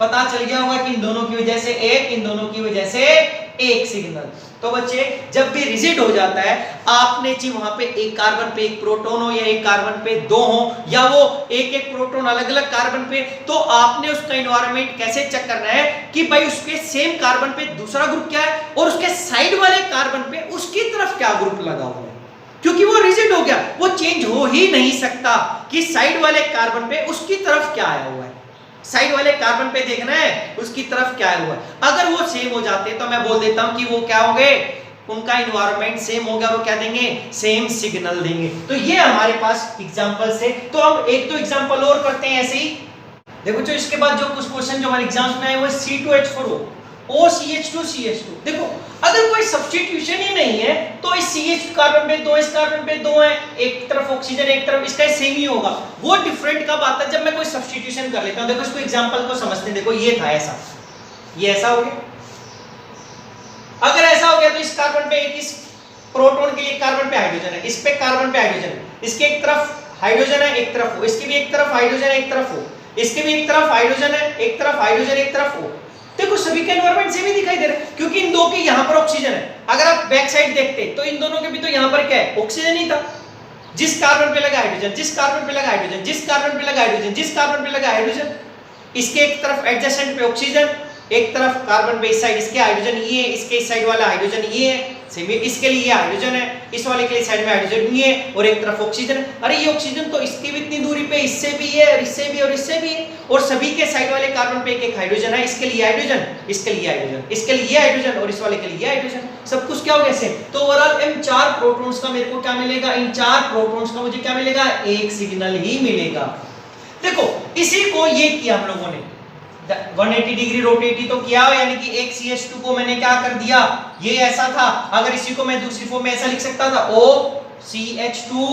पता चल गया होगा कि इन दोनों की वजह से एक, इन दोनों की वजह से एक सिग्नल। तो बच्चे जब भी रिजिड हो जाता है आपने चाहिए वहां पे एक कार्बन पे एक प्रोटॉन हो या एक कार्बन पे 2 हो या वो एक एक प्रोटॉन अलग अलग कार्बन पे, तो आपने उसका एनवायरनमेंट कैसे चेक करना है कि भाई उसके सेम कार्बन पे दूसरा ग्रुप क्या है और उसके साइड वाले कार्बन पे उसकी तरफ क्या ग्रुप लगा हुआ है, क्योंकि वो रिजिड हो गया, वो चेंज हो ही नहीं सकता कि साइड वाले कार्बन पे उसकी तरफ क्या आया हुआ है, साइड वाले कार्बन पे देखना है उसकी तरफ क्या हुआ है। अगर वो सेम हो जाते तो मैं बोल देता हूं कि वो क्या हो गए उनका इन्वायरमेंट सेम हो गया और वो क्या देंगे, सेम सिग्नल देंगे। तो ये हमारे पास एग्जांपल्स है। तो अब एक दो एग्जांपल और करते हैं ऐसे ही। देखो जो इसके बाद जो कुछ क्वेश्चन जो हमारे एग्जाम्स में आए वो C2H4O OCH2CH2। देखो अगर कोई सब्स्टिट्यूशन ही नहीं है तो इस CH कार्बन पे दो, इस कार्बन पे दो है, एक तरफ ऑक्सीजन एक तरफ, इसका सेम ही होगा। वो डिफरेंट कब आता है, जब मैं कोई सब्स्टिट्यूशन कर लेता हूं। देखो इसको एग्जांपल को समझते हैं। देखो ये था ऐसा, ये ऐसा हो गया। अगर ऐसा हो गया तो इस कार्बन पे एक, इस प्रोटॉन के लिए कार्बन पे हाइड्रोजन है, इस पे कार्बन पे हाइड्रोजन है, इसके एक तरफ हाइड्रोजन है एक तरफ हो, इसके भी एक तरफ हाइड्रोजन है एक तरफ हो, इसके भी एक तरफ हाइड्रोजन है एक तरफ हाइड्रोजन एक तरफ हो। देखो सभी का एनवायरनमेंट सेम ही दिखाई दे रहा है क्योंकि इन दो के यहां पर ऑक्सीजन है। अगर आप बैक साइड देखते तो इन दोनों के भी तो यहां पर क्या है, ऑक्सीजन ही था। जिस कार्बन पे लगा हाइड्रोजन, जिस कार्बन पे लगा हाइड्रोजन, जिस कार्बन पे लगा हाइड्रोजन, जिस कार्बन पे लगा हाइड्रोजन, इसके एक तरफ एडजेसेंट पे ऑक्सीजन, एक तरफ कार्बन पे इस साइड इसके हाइड्रोजन ये है, इसके इस साइड वाला हाइड्रोजन ये है, सेम इसके लिए ये हाइड्रोजन है, इस वाले के लिए साइड में हाइड्रोजन ये है और एक तरफ ऑक्सीजन है। अरे ये ऑक्सीजन तो इसकी भी इतनी दूरी पे, इससे भी है और इससे भी और इससे भी है, और सभी के साइड वाले कार्बन पे एक एक हाइड्रोजन है। इसके लिए हाइड्रोजन, इसके लिए हाइड्रोजन, इसके लिए हाइड्रोजन और इस वाले के लिए हाइड्रोजन। सब कुछ क्या हो गया सेम। तो ओवरऑल इन चार प्रोटॉन्स का मेरे को क्या मिलेगा, इन चार प्रोटॉन्स का मुझे क्या मिलेगा, एक सिग्नल ही मिलेगा। देखो इसी को ये किया हम लोगों ने 180 डिग्री रोटेट ही तो किया, यानी कि एक CH2 को मैंने क्या कर दिया, ये ऐसा था। अगर इसी को मैं दूसरी फॉर्म में ऐसा लिख सकता था, OCH2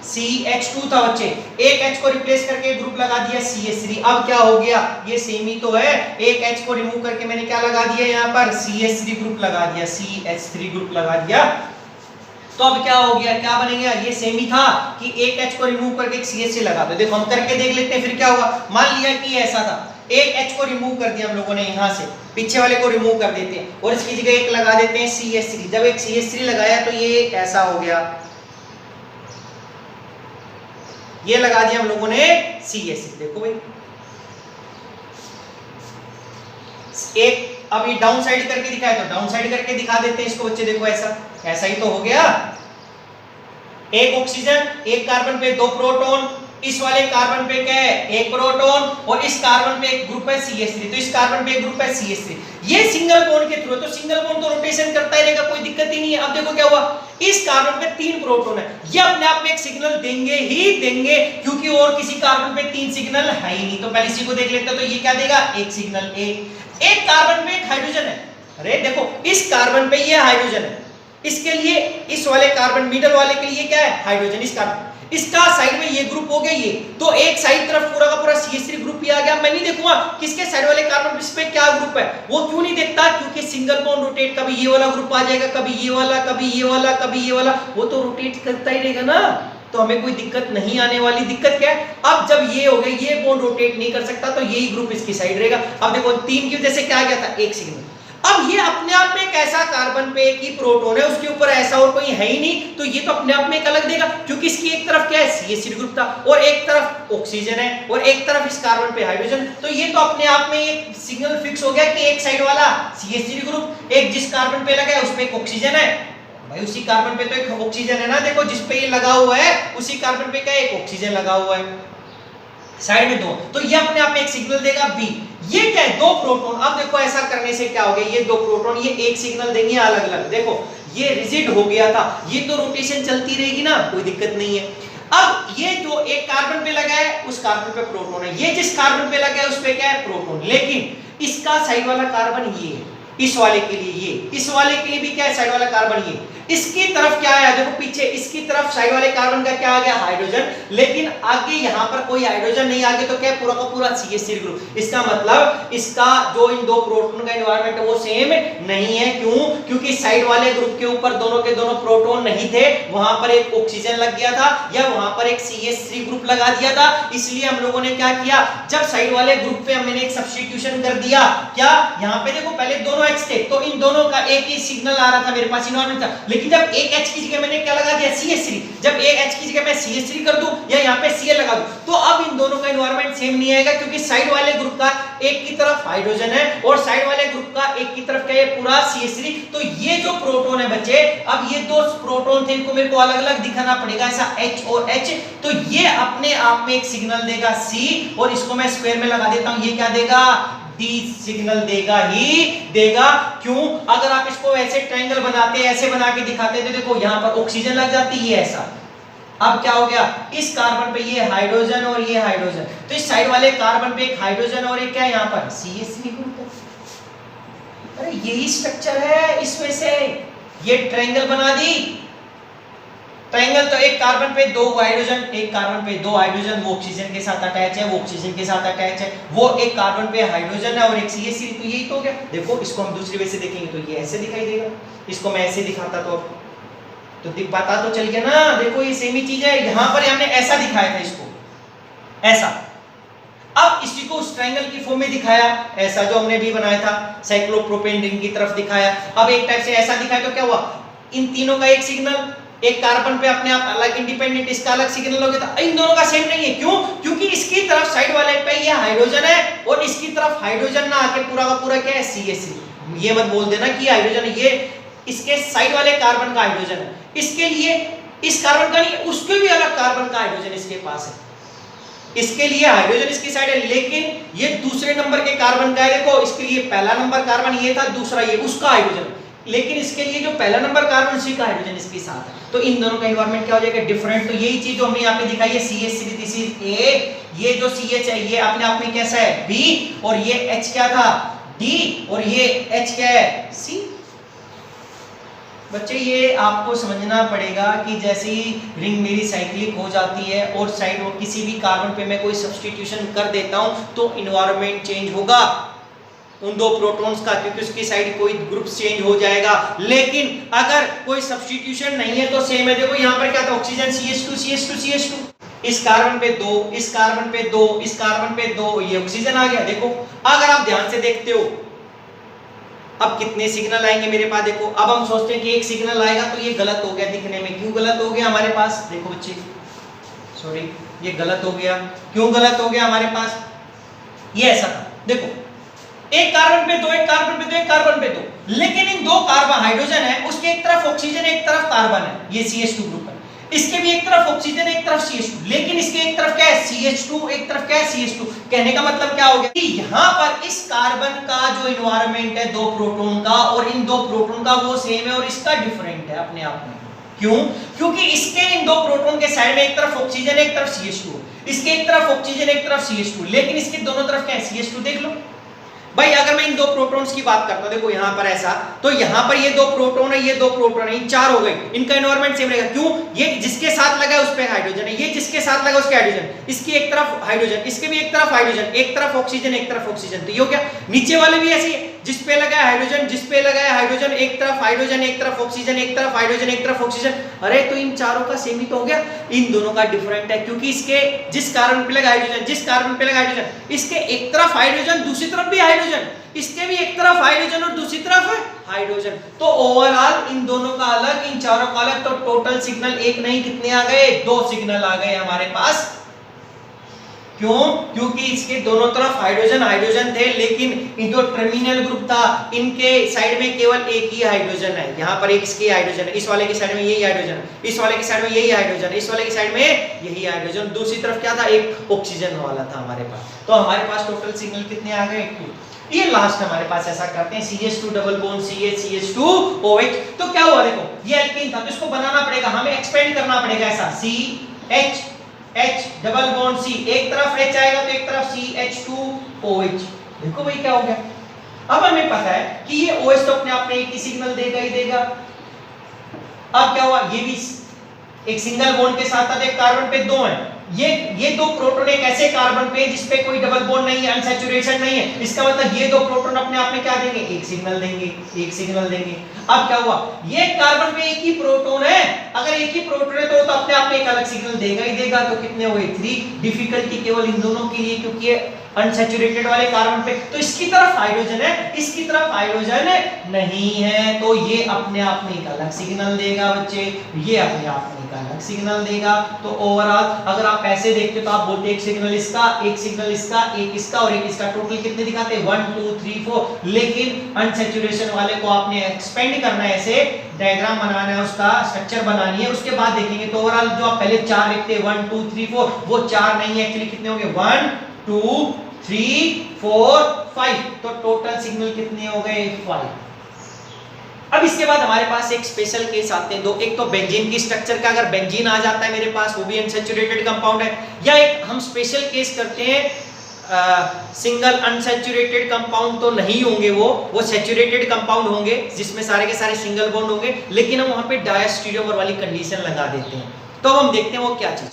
CH2 था बच्चे, एक H को रिप्लेस करके ग्रुप लगा दिया CH3। अब क्या हो गया, ये सेम ही तो है, एक H को रिमूव करके मैंने क्या लगा दिया यहाँ पर, CH3 ग्रुप लगा दिया, CH3 ग्रुप लगा दिया। तो अब क्या हो गया, क्या बनेगा, ये सेम ही था कि एक H को रिमूव करके एक CH3 लगा दो। देखो हम करके देख लेते हैं फिर क्या होगा। मान लिया कि ऐसा था, एक H को रिमूव कर दिया हम लोगों ने, यहां से पीछे वाले को रिमूव कर देते हैं और इसकी जगह एक लगा देते हैं CH3। जब एक CH3 लगाया तो ये ऐसा हो गया, ये लगा दिया हम लोगों ने CH3। देखो भाई एक, अब ये डाउन साइड करके दिखाया तो डाउन साइड करके दिखा देते हैं इसको बच्चे। देखो ऐसा, ऐसा ही तो हो गया। एक ऑक्सीजन, एक कार्बन पे दो प्रोटॉन, इस वाले कार्बन पे क्या है, एक प्रोटॉन, और इस कार्बन पे एक ग्रुप है CH3, तो इस कार्बन पे एक ग्रुप है CH3। ये सिंगल बॉन्ड के थ्रू है, तो सिंगल बॉन्ड तो रोटेशन करता ही रहेगा, कोई दिक्कत ही नहीं है। अब देखो क्या हुआ, इस कार्बन पे तीन प्रोटॉन है, ये अपने आप में एक सिग्नल देंगे ही देंगे क्योंकि और किसी कार्बन पे तीन सिग्नल है ही नहीं। तो पहले इसी को देख लेते हैं, तो ये क्या देगा, एक सिग्नल। एक कार्बन पे एक हाइड्रोजन है, अरे देखो इस कार्बन पे ये हाइड्रोजन है, इसके लिए इस वाले कार्बन मिडल वाले के लिए क्या है, हाइड्रोजन। इस कार्बन, इसका साइड में ये ग्रुप हो गया, ये तो एक साइड तरफ पूरा का पूरा CH3 ग्रुप ही आ गया। मैं नहीं देखूंगा किसके साइड वाले कार्बन पे क्या ग्रुप है, वो क्यों नहीं देखता, क्योंकि सिंगल बॉन्ड रोटेट, कभी ये वाला ग्रुप आ जाएगा, कभी ये वाला, कभी ये वाला, कभी ये वाला, वो तो रोटेट करता ही रहेगा ना, तो हमें कोई दिक्कत नहीं आने वाली। दिक्कत क्या है, अब जब ये हो गया, ये बॉन्ड रोटेट नहीं कर सकता, तो यही ग्रुप इसकी साइड रहेगा। अब देखो तीन की वजह से क्या आ गया था, एक सिग्नल। अब ये अपने आप में एक ऐसा कार्बन पे एक ही प्रोटॉन है, उसके ऊपर ऐसा और कोई है ही नहीं, तो ये तो अपने आप में एक अलग देगा क्योंकि इसकी एक तरफ क्या है, CH3 ग्रुप था और एक तरफ ऑक्सीजन है और एक तरफ इस कार्बन पे हाइड्रोजन। तो ये तो अपने आप में एक सिग्नल फिक्स हो गया कि एक साइड वाला CH3 ग्रुप, एक जिस कार्बन पे लगा है उसमें एक ऑक्सीजन है, भाई उसी कार्बन पे तो एक ऑक्सीजन है ना। देखो जिस पे ये लगा हुआ है उसी कार्बन पे क्या है, एक ऑक्सीजन लगा हुआ है, साइड में दो, तो ये अपने आप में एक सिग्नल देगा B। ये क्या है, दो प्रोटॉन। अब देखो ऐसा करने से क्या हो गया, ये दो प्रोटॉन ये एक सिग्नल देंगे अलग अलग। देखो ये रिजिड हो गया था, ये तो रोटेशन चलती रहेगी ना, कोई दिक्कत नहीं है। अब ये जो एक कार्बन पे लगा है उस कार्बन पे प्रोटॉन है, ये जिस कार्बन पे लगा है उस पे क्या है, प्रोटॉन, लेकिन इसका साइड वाला कार्बन ये है, इस वाले के लिए ये, इस वाले के लिए भी क्या है, साइड वाला कार्बन ये, इसकी तरफ क्या है, देखो पीछे इसकी तरफ साइड वाले कार्बन का क्या आ गया, हाइड्रोजन, लेकिन आगे यहां पर कोई हाइड्रोजन नहीं, आगे तो क्या है, पूरा का पूरा CH3 ग्रुप। इसका मतलब इसका जो इन दो प्रोटॉन का एनवायरनमेंट है वो सेम नहीं है। क्यों, क्योंकि साइड वाले ग्रुप के ऊपर दोनों के दोनों प्रोटॉन नहीं थे, वहां पर एक ऑक्सीजन लग गया था या वहां पर एक CH3 ग्रुप लगा दिया था। इसलिए हम लोगों ने क्या किया, जब साइड वाले ग्रुप पे मैंने एक सब्स्टिट्यूशन कर दिया, क्या यहाँ पे देखो पहले दोनों H थे तो इन दोनों का एक ही सिग्नल आ रहा था, मेरे पास एनवायरनमेंट था, लेकिन जब एक H की जगह मैंने क्या लगा दिया, CH3, जब एक H की जगह मैं CH3 कर दूं या यहाँ पे Cl लगा दूं, तो अब इन दोनों का एनवायरनमेंट सेम नहीं आएगा क्योंकि साइड वाले ग्रुप का एक की तरफ हाइड्रोजन है और साइड वाले ग्रुप का एक की तरफ क्या है, पूरा CH3। तो ये जो प्रोटॉन है बच्चे, अब ये दो प्रोटॉन थे, इनको मेरे को अलग अलग दिखाना पड़ेगा, ऐसा H और H, तो ये अपने आप में एक सिग्नल देगा C, और इसको मैं स्क्वायर में लगा देता हूं, ये क्या देगा, डी सिग्नल देगा ही देगा। क्यों? अगर आप इसको ऐसे ट्रायंगल बनाते, ऐसे बना के दिखाते तो देखो यहां पर ऑक्सीजन लग जाती है ऐसा। अब क्या हो गया, इस कार्बन पे ये हाइड्रोजन और ये हाइड्रोजन, तो इस साइड वाले कार्बन पे एक हाइड्रोजन और एक क्या है यहाँ पर CH3 ग्रुप है। अरे यही स्ट्रक्चर है, इसमें से ये ट्रायंगल बना दी। ट्रायंगल तो एक कार्बन पे दो हाइड्रोजन, एक कार्बन पे दो हाइड्रोजन, वो ऑक्सीजन के साथ अटैच है, वो ऑक्सीजन के साथ अटैच है, वो एक कार्बन पे हाइड्रोजन है और एक CH3, तो यही तो हो गया। देखो इसको हम दूसरी वे से देखेंगे तो ये ऐसे दिखाई देगा, इसको मैं ऐसे दिखाता तो पता तो चल गया ना। देखो ये सेम ही चीज है, यहां पर हमने ऐसा दिखाया था इसको, ऐसा। अब इसी को उस ट्रायंगल की फॉर्म में दिखाया, ऐसा जो हमने भी बनाया था, साइक्लोप्रोपेन रिंग की तरफ दिखाया। अब एक टाइप से ऐसा दिखाया तो क्या हुआ, इन तीनों का एक सिग्नल, एक कार्बन पे अपने आप अलग इंडिपेंडेंट, इसका अलग सिग्नल हो गया था। इन दोनों का सेम नहीं है, क्यों? क्योंकि इसकी तरफ साइड वाले पे ये हाइड्रोजन है और इसकी तरफ हाइड्रोजन ना आके पूरा का पूरा क्या है CH3। ये मत बोल देना कि हाइड्रोजन, ये इसके साइड वाले कार्बन का हाइड्रोजन है, इसके लिए इस कार्बन का नहीं, उसके भी अलग कार्बन का हाइड्रोजन इसके पास है। इसके लिए हाइड्रोजन इसकी साइड है, लेकिन ये दूसरे नंबर के कार्बन का है। देखो इसके लिए पहला नंबर कार्बन ये था, दूसरा ये उसका हाइड्रोजन, लेकिन इसके लिए जो पहला नंबर कार्बन उसी का हाइड्रोजन इसके साथ है। तो इन दोनों का एनवायरनमेंट क्या हो जाएगा, डिफरेंट। तो यही चीज जो हमने यहाँ पे दिखाई है CH3, दिस इज A, ये जो CH है ये अपने आप में कैसा है B, और ये H क्या था D, और ये H क्या है C। बच्चे ये आपको समझना पड़ेगा कि जैसे ही रिंग मेरी साइक्लिक हो जाती है और साइड और किसी भी कार्बन पे मैं कोई सब्स्टिट्यूशन कर देता हूं तो एनवायरनमेंट चेंज होगा उन दो प्रोटॉन्स का, क्योंकि उसकी साइड कोई ग्रुप चेंज हो जाएगा। लेकिन अगर कोई सब्स्टिट्यूशन नहीं है तो सेम है। देखो यहाँ पर क्या था, ऑक्सीजन CH2 CH2 CH2, इस कार्बन पे दो, इस कार्बन पे दो, इस कार्बन पे दो, ये ऑक्सीजन आ गया। देखो अगर आप ध्यान से देखते हो अब कितने सिग्नल आएंगे मेरे पास। देखो अब हम सोचते हैं कि एक सिग्नल आएगा तो ये गलत हो गया दिखने में। क्यों गलत हो गया हमारे पास, देखो बच्चे सॉरी ये गलत हो गया। क्यों गलत हो गया हमारे पास, ये ऐसा था। देखो एक कार्बन पे दो, एक कार्बन पे दो, एक कार्बन पे दो, लेकिन इन दो कार्बन हाइड्रोजन है, उसके एक तरफ ऑक्सीजन एक तरफ कार्बन है, ये CH2 ग्रुप है। इसके भी एक तरफ ऑक्सीजन एक तरफ CH2, लेकिन इसके एक तरफ क्या है CH2, एक तरफ क्या है CH2। कहने का मतलब क्या हो गया कि यहाँ पर इस कार्बन का जो एनवायरनमेंट है दो प्रोटॉन का, और इन दो प्रोटॉन का वो सेम है और इसका डिफरेंट है अपने आप में। क्यों? क्योंकि इसके इन दो प्रोटॉन के साइड में एक तरफ ऑक्सीजन एक तरफ CH2, इसके एक तरफ ऑक्सीजन एक तरफ CH2, लेकिन इसके दोनों तरफ क्या है CH2। देख लो भाई, अगर मैं इन दो प्रोटॉन्स की बात करता हूं, देखो यहां पर ऐसा, तो यहां पर ये दो प्रोटॉन है, ये दो प्रोटॉन है, इन चार हो गए, इनका एनवायरनमेंट सेम रहेगा। क्यों? ये जिसके साथ लगा उस पे हाइड्रोजन है, ये जिसके साथ लगा उसके हाइड्रोजन, इसकी एक तरफ हाइड्रोजन, इसके भी एक तरफ हाइड्रोजन, एक तरफ ऑक्सीजन एक तरफ ऑक्सीजन। तो ये हो गया। नीचे वाले भी ऐसे ही है, जिस पे लगा है हाइड्रोजन, जिस पे लगा है हाइड्रोजन, एक तरफ हाइड्रोजन एक तरफ ऑक्सीजन, एक तरफ हाइड्रोजन एक तरफ ऑक्सीजन। अरे तो इन चारों का सेम ही तो हो गया। इन दोनों का डिफरेंट है, क्योंकि इसके जिस कार्बन पे लगा हाइड्रोजन, जिस कार्बन पे लगा हाइड्रोजन, इसके एक तरफ हाइड्रोजन दूसरी तरफ भी हाइड्रोजन, इसके भी एक तरफ हाइड्रोजन और दूसरी तरफ है हाइड्रोजन। तो ओवरऑल इन दोनों का अलग, इन चारों का अलग, तो टोटल सिग्नल एक नहीं कितने आ गए, दो सिग्नल आ गए हमारे पास। क्यों? क्योंकि इसके दोनों तरफ हाइड्रोजन हाइड्रोजन थे, लेकिन इन जो टर्मिनल ग्रुप था इनके साइड में केवल एक ही हाइड्रोजन है। यहाँ पर एक इसकी हाइड्रोजन है, इस वाले की साइड में यही हाइड्रोजन, इस वाले की साइड में यही हाइड्रोजन, इस वाले की साइड में यही हाइड्रोजन, दूसरी तरफ क्या था, एक ऑक्सीजन वाला था हमारे पास। तो हमारे पास टोटल सिग्नल कितने आ गए, 2। ये लास्ट हमारे पास ऐसा करते हैं, CH2 double bond CH CH2 OH। तो क्या हुआ, देखो ये एल्कीन था तो इसको बनाना पड़ेगा, हमें एक्सपेंड करना पड़ेगा ऐसा, CH H double bond C, एक तरफ H आएगा तो एक तरफ CH2OH। देखो भाई क्या हो गया। अब हमें पता है कि ये OH तो अपने आप में एक ही सिग्नल देगा ही देगा। अब क्या हुआ, ये भी एक सिंगल बॉन्ड के साथ एक कार्बन पे दो है, ये दो प्रोटॉन एक ऐसे कार्बन पे जिस पे कोई डबल बॉन्ड नहीं है, अनसैचुरेशन नहीं है, इसका मतलब ये दो प्रोटॉन अपने आप में क्या देंगे, एक सिग्नल देंगे, एक सिग्नल देंगे। अब क्या हुआ, ये कार्बन पे एक ही प्रोटॉन है, अगर एक ही प्रोटॉन है तो अपने आप में एक अलग सिग्नल देगा ही देगा। तो कितने हो गए, 3। डिफिकल्टी केवल इन दोनों के लिए, क्योंकि ये अनसैचुरेटेड वाले कार्बन पे, तो इसकी तरफ हाइड्रोजन है, इसकी तरफ हाइड्रोजन नहीं है, तो ये अपने आप में एक अलग सिग्नल देगा बच्चे, ये अपने आप में एक अलग सिग्नल देगा। तो ओवरऑल अगर आप ऐसे देखते तो आप बोलते एक सिग्नल इसका, एक सिग्नल इसका, एक इसका और एक इसका, टोटल कितने दिखाते, 1 2 3 4। लेकिन अनसैचुरेशन वाले को आपने एक्सपेंड करना है, ऐसे डायग्राम बनाना है, उसका स्ट्रक्चर बनानी है, उसके बाद देखेंगे। तो ओवरऑल जो आप पहले 4 लिखते 1 2 3 4, वो 4 नहीं है, एक्चुअली कितने होंगे, 1 2 3 4 5, तो टोटल सिग्नल कितने हो गए 5। अब इसके बाद हमारे पास एक स्पेशल केस आते हैं दो, एक तो बेंजीन की स्ट्रक्चर का, अगर बेंजीन आ जाता है मेरे पास वो भी अनसैचुरेटेड कंपाउंड है, या एक हम स्पेशल केस करते हैं सिंगल अनसैचुरेटेड कंपाउंड तो नहीं होंगे, वो सैचुरेटेड कंपाउंड होंगे जिसमें सारे के सारे सिंगल बॉन्ड होंगे, लेकिन हम वहां पे डायस्टीरियोमर वाली कंडीशन लगा देते हैं। तो अब हम देखते हैं वो क्या चीज।